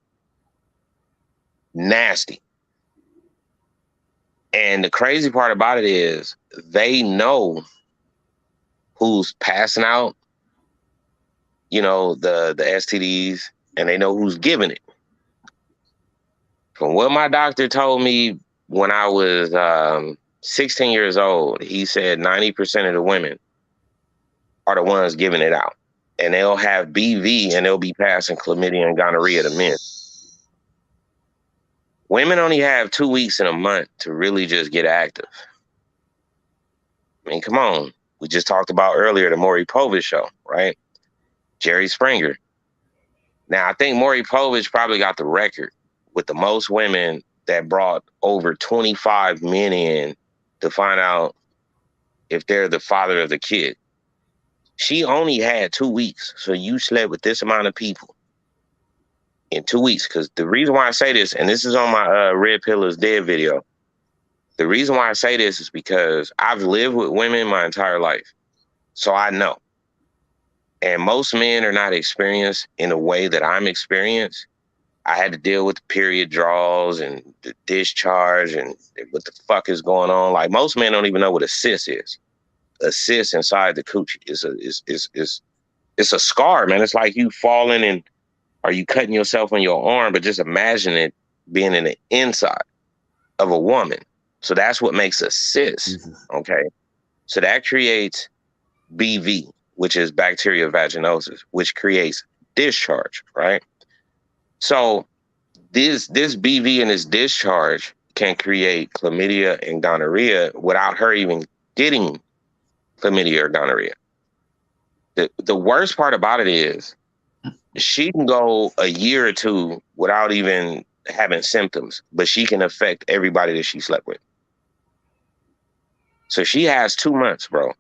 Nasty. And the crazy part about it is they know who's passing out, you know, the STDs, and they know who's giving it. From what my doctor told me when I was 16 years old, he said 90% of the women are the ones giving it out. And they'll have BV and they'll be passing chlamydia and gonorrhea to men. Women only have 2 weeks in a month to really just get active. I mean, come on. We just talked about earlier the Maury Povich show, right? Jerry Springer. Now, I think Maury Povich probably got the record with the most women that brought over 25 men in to find out if they're the father of the kid. She only had 2 weeks, so you slept with this amount of people in 2 weeks. Because the reason why I say this, and this is on my Red Pill is Dead video, the reason why I say this is because I've lived with women my entire life, so I know. And most men are not experienced in the way that I'm experienced. I had to deal with the period draws and the discharge and what the fuck is going on. Like most men don't even know what a cyst is. A cyst inside the coochie is it's a scar, man. It's like you falling and are you cutting yourself on your arm, but just imagine it being in the inside of a woman. So that's what makes a cyst. Okay. So that creates BV, which is bacterial vaginosis, which creates discharge, right? So this BV and this discharge can create chlamydia and gonorrhea without her even getting chlamydia or gonorrhea. The worst part about it is she can go a year or two without even having symptoms, but she can affect everybody that she slept with. So she has 2 months, bro.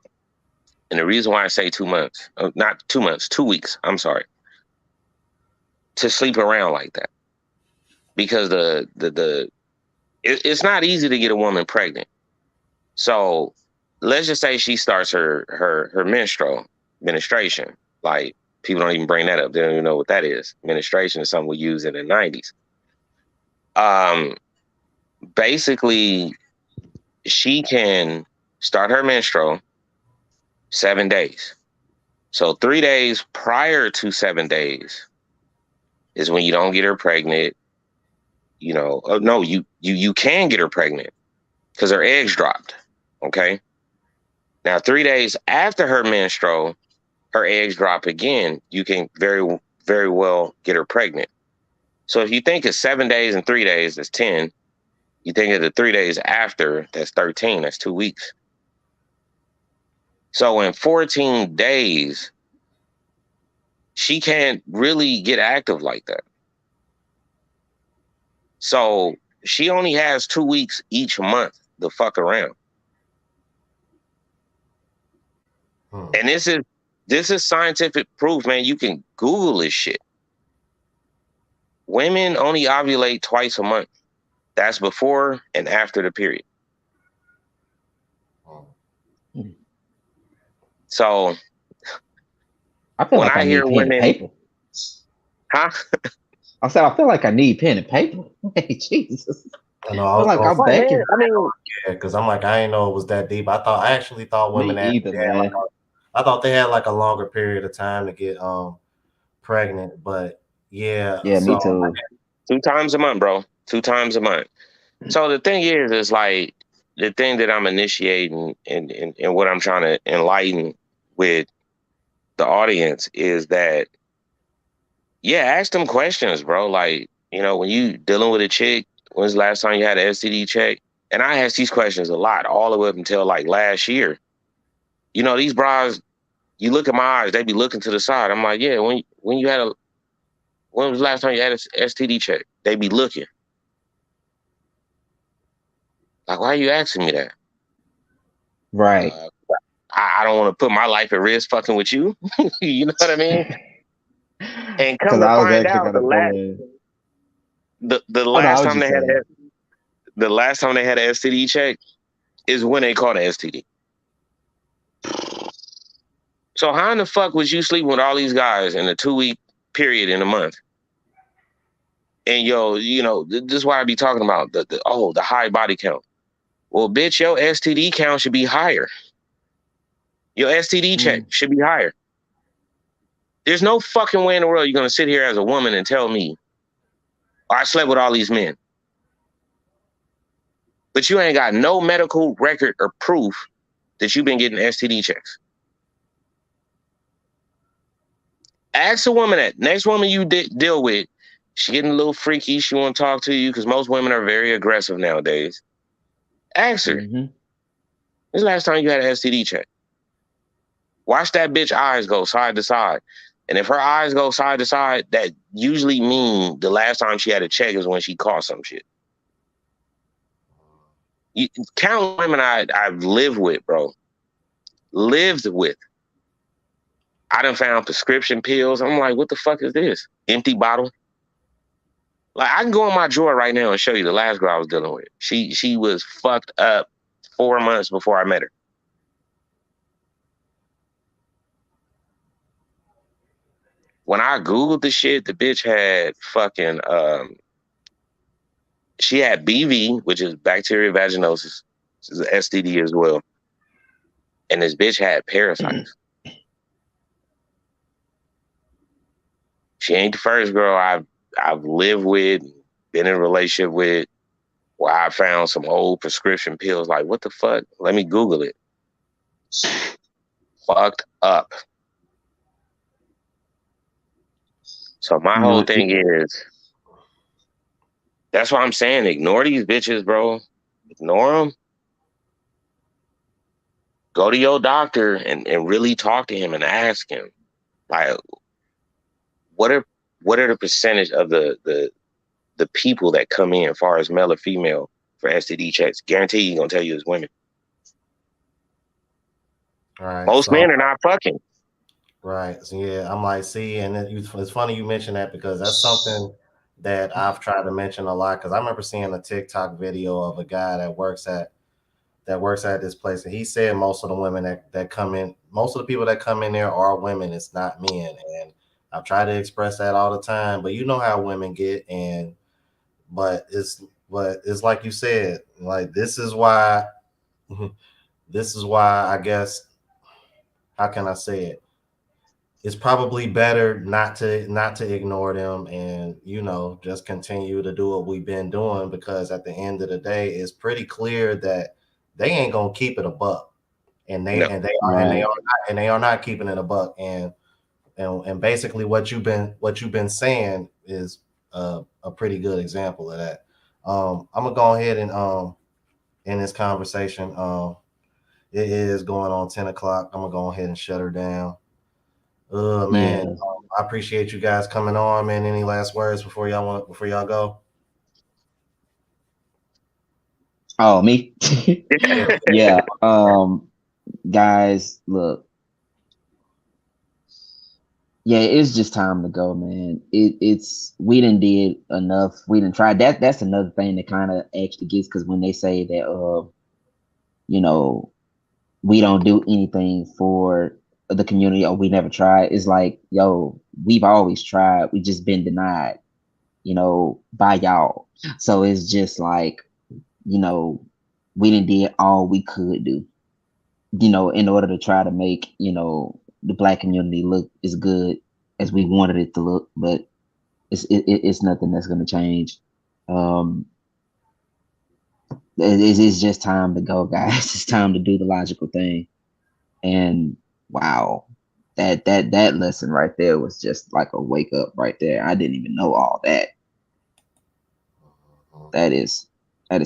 And the reason why I say 2 months, not 2 months, 2 weeks, I'm sorry, to sleep around like that. Because it's not easy to get a woman pregnant. So let's just say she starts her menstruation. Like, people don't even bring that up. They don't even know what that is. Menstruation is something we use in the 90s. Basically, she can start her menstrual 7 days. So 3 days prior to 7 days is when you don't get her pregnant. You know, no, you can get her pregnant because her eggs dropped. Okay. Now, 3 days after her menstrual, her eggs drop again. You can very, very well get her pregnant. So if you think it's 7 days and 3 days, that's 10. You think of the 3 days after, that's 13. That's 2 weeks. So in 14 days, she can't really get active like that. So she only has 2 weeks each month to fuck around. And this is scientific proof, man. You can Google this shit. Women only ovulate twice a month. That's before and after the period. So I feel when like I I hear need pen and women, paper. huh? I said I feel like I need pen and paper. Hey, Jesus. I know. I feel like I'm begging. I mean, Yeah, because I'm like, I didn't know it was that deep. I actually thought women Me either, man. I thought they had like a longer period of time to get pregnant, but yeah. Yeah, me So too. 2 times a month, bro. 2 times a month. So the thing is like the thing that I'm initiating and what I'm trying to enlighten with the audience is that, yeah, ask them questions, bro. Like, you know, when you dealing with a chick, when's the last time you had an STD check? And I ask these questions a lot, all the way up until like last year. You know, these bras, you look at my eyes, they be looking to the side. I'm like, yeah, when was the last time you had an STD check? They be looking. Like, why are you asking me that? Right. I don't want to put my life at risk fucking with you. You know what I mean? And come Because to I was find actually out, gonna go in. the Oh no, I last was time just saying. the last time they had an STD check is when they caught an STD. So how in the fuck was you sleeping with all these guys in a 2-week period in a month? And yo, you know, this is why I be talking about the high body count. Well, bitch, your STD count should be higher. Your STD check should be higher. There's no fucking way in the world you're gonna sit here as a woman and tell me, oh, I slept with all these men. But you ain't got no medical record or proof that you've been getting STD checks. Ask a woman that. Next woman you deal with, she getting a little freaky, she want to talk to you because most women are very aggressive nowadays. Ask her, when's the last time you had an STD check? Watch that bitch eyes go side to side. And if her eyes go side to side, that usually mean the last time she had a check is when she caught some shit. You count women I've lived with, bro. Lived with. I done found prescription pills. I'm like, what the fuck is this? Empty bottle. Like, I can go in my drawer right now and show you the last girl I was dealing with. She was fucked up 4 months before I met her. When I Googled the shit, the bitch had fucking she had BV, which is bacterial vaginosis. This is an STD as well. And this bitch had parasites. She ain't the first girl I've lived with, been in a relationship with, where I found some old prescription pills. Like, what the fuck? Let me Google it. Fucked up. So my whole thing is, That's why I'm saying ignore these bitches, bro. Ignore them. Go to your doctor and really talk to him and ask him, like, what are the percentage of the people that come in, as far as male or female, for STD checks? Guarantee you gonna tell you it's women. All right. Most So men are not fucking. right. So yeah, I'm like, see, and it's funny you mention that because that's something that I've tried to mention a lot. Because I remember seeing a TikTok video of a guy that works at this place, and he said most of the women that come in, most of the people that come in there are women. It's not men, and I've tried to express that all the time. But you know how women get, and but it's like you said, like this is why I guess, how can I say it? It's probably better not to ignore them and just continue to do what we've been doing, because at the end of the day it's pretty clear that they ain't gonna keep it a buck, and they No. and they are Right. and they are not keeping it a buck, and basically what you've been saying is a pretty good example of that. I'm gonna go ahead and end this conversation. It is going on 10 o'clock. I'm gonna go ahead and shut her down. Man, Yeah. I appreciate you guys coming on, man. Any last words before y'all go? Oh, me? Yeah. Yeah. Guys, look. Yeah, it's just time to go, man. It's we done did enough. We done tried that. That's another thing that kind of actually gets, because when they say that you know, we don't do anything for the community or we never tried, it's like, yo, we've always tried. We just been denied, by y'all. So it's just like, we done did all we could do, in order to try to make, the Black community look as good as we wanted it to look, but it's nothing that's going to change. Um, it's just time to go, guys. It's time to do the logical thing. And wow, that lesson right there was just like a wake up right there. I didn't even know all that. That is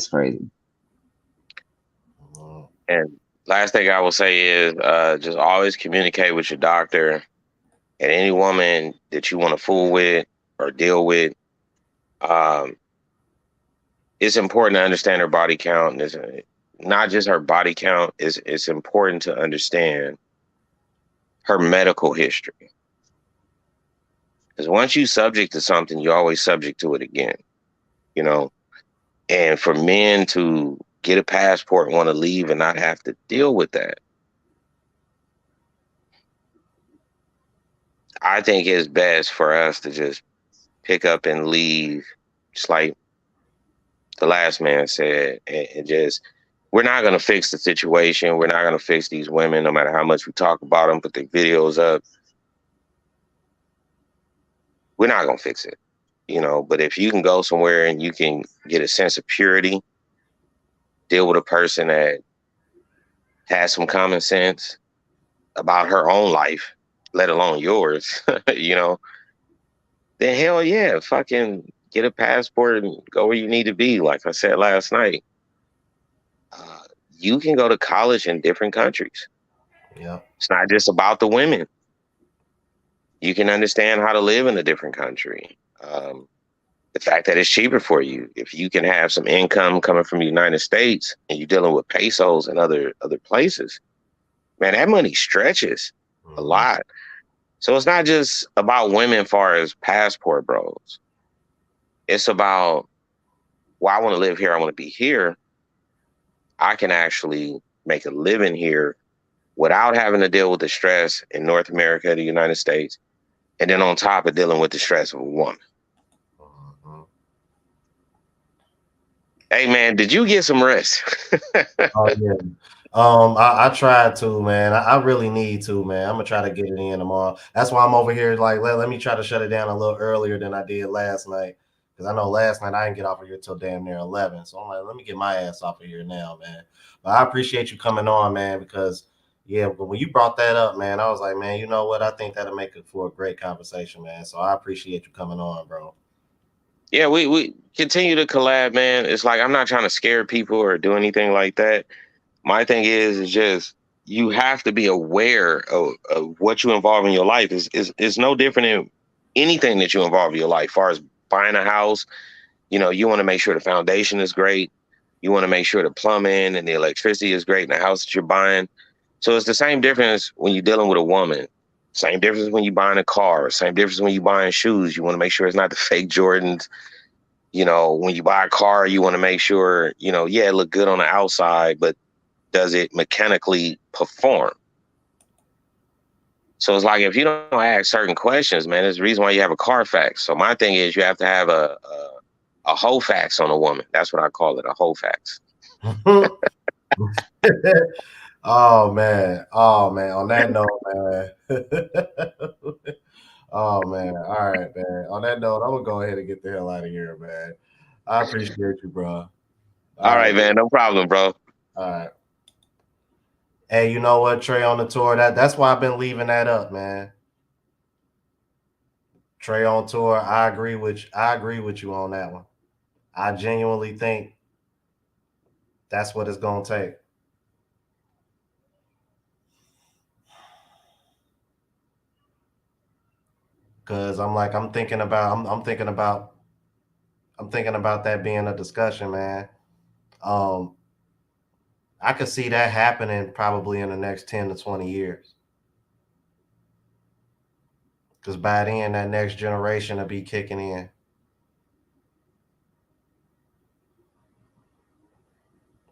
crazy. And last thing I will say is just always communicate with your doctor, and any woman that you want to fool with or deal with. It's important to understand her body count. And it's not just her body count. It's important to understand her medical history. Because once you subject to something, you're always subject to it again. And for men to get a passport and want to leave and not have to deal with that, I think it's best for us to just pick up and leave, just like the last man said, and just, we're not going to fix the situation. We're not going to fix these women, no matter how much we talk about them, put their videos up. We're not going to fix it, but if you can go somewhere and you can get a sense of purity, deal with a person that has some common sense about her own life, let alone yours, then hell yeah, fucking get a passport and go where you need to be. Like I said last night, you can go to college in different countries. Yeah. It's not just about the women. You can understand how to live in a different country. The fact that it's cheaper for you. If you can have some income coming from the United States and you're dealing with pesos and other places, man, that money stretches a lot. So it's not just about women as far as passport bros. It's about, well, I want to live here. I want to be here. I can actually make a living here without having to deal with the stress in North America, the United States, and then on top of dealing with the stress of a woman. Hey man, did you get some rest? Oh yeah. I tried to, man. I really need to, man. I'm gonna try to get it in tomorrow. That's why I'm over here. Like, let me try to shut it down a little earlier than I did last night, because I know last night I didn't get off of here till damn near 11. So I'm like, let me get my ass off of here now, man. But I appreciate you coming on, man, because yeah, but when you brought that up, man, I was like, man, you know what? I think that'll make it for a great conversation, man. So I appreciate you coming on, bro. Yeah, we continue to collab, man. It's like I'm not trying to scare people or do anything like that. My thing is just you have to be aware of what you involve in your life. Is no different than anything that you involve in your life. As far as buying a house, you want to make sure the foundation is great. You want to make sure the plumbing and the electricity is great in the house that you're buying. So it's the same difference when you're dealing with a woman. Same difference when you're buying a car. Same difference when you're buying shoes. You want to make sure it's not the fake Jordans. When you buy a car, you want to make sure, yeah, it look good on the outside, but does it mechanically perform? So it's like if you don't ask certain questions, man, there's a reason why you have a Carfax. So my thing is you have to have a whole fax on a woman. That's what I call it, a whole fax. Oh man. On that note, man. Oh man. All right, man. On that note, I'm gonna go ahead and get the hell out of here, man. I appreciate you, bro. All right, man. No problem, bro. All right. Hey, you know what, Trey, on the tour? That's why I've been leaving that up, man. Trey on tour, I agree with you on that one. I genuinely think that's what it's gonna take. Cause I'm thinking about that being a discussion, man. I could see that happening probably in the next 10 to 20 years. Because by then, that next generation will be kicking in.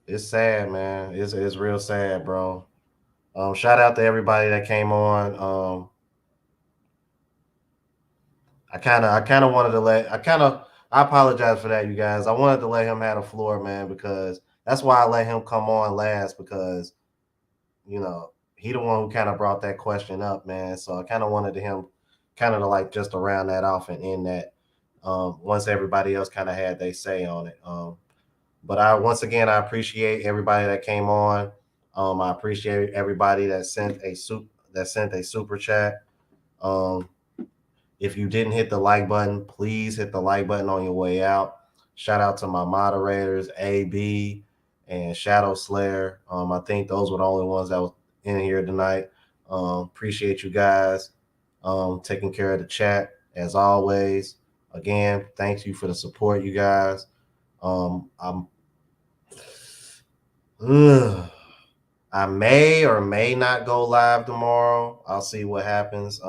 It's sad, man. It's real sad, bro. Shout out to everybody that came on. I apologize for that, you guys. I wanted to let him have the floor, man, because that's why I let him come on last, because he the one who kind of brought that question up, man. So I kind of wanted him kind of to like just to round that off and end that once everybody else kind of had their say on it. But once again I appreciate everybody that came on. I appreciate everybody that sent a super chat. If you didn't hit the like button, please hit the like button on your way out. Shout out to my moderators, AB and Shadow Slayer. I think those were the only ones that was in here tonight. Appreciate you guys taking care of the chat as always. Again, thank you for the support, you guys. I may or may not go live tomorrow. I'll see what happens.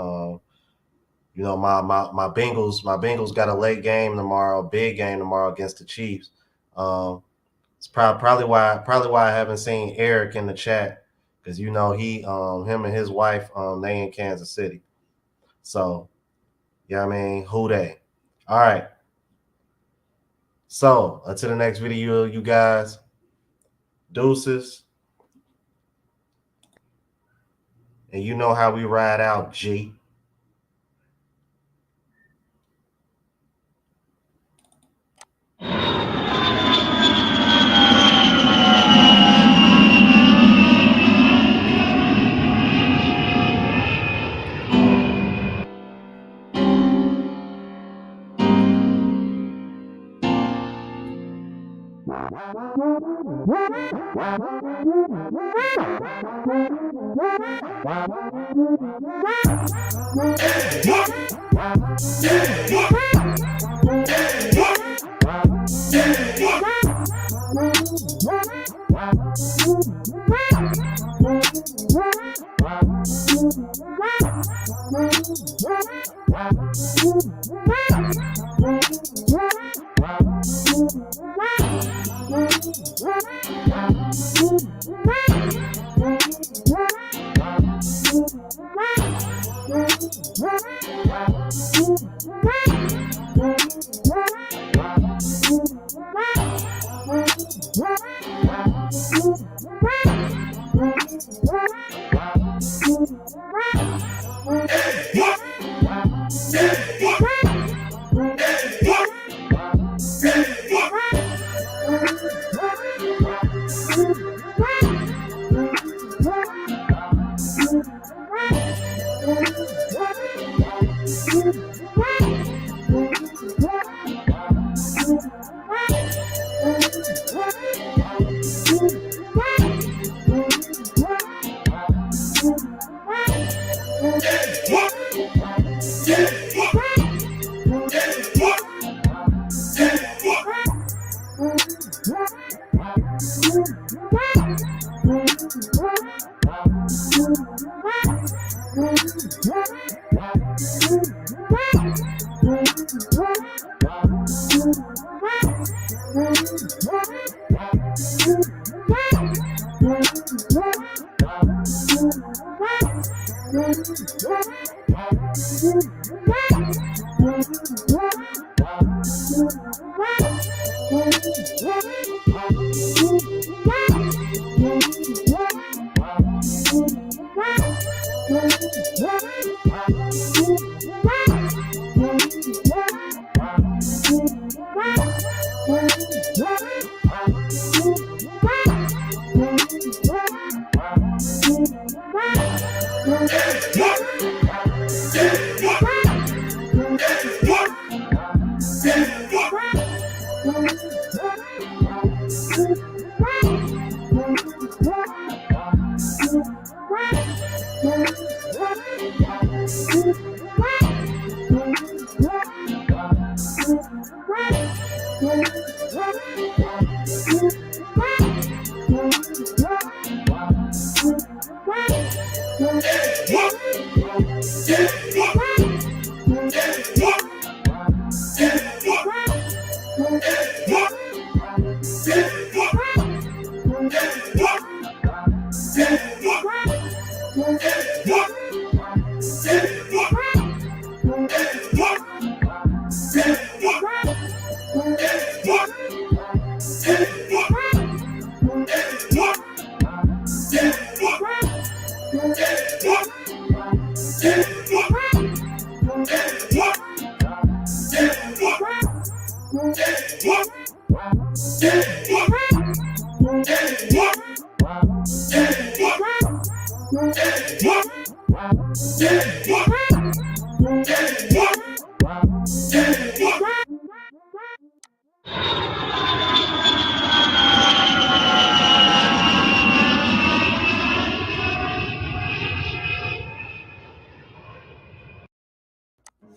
My Bengals got a late game tomorrow, big game tomorrow against the Chiefs. It's probably why I haven't seen Eric in the chat, because him and his wife they in Kansas City. So I mean, who they? All right. So until the next video, you guys, deuces. And you know how we ride out, G.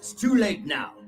It's too late now.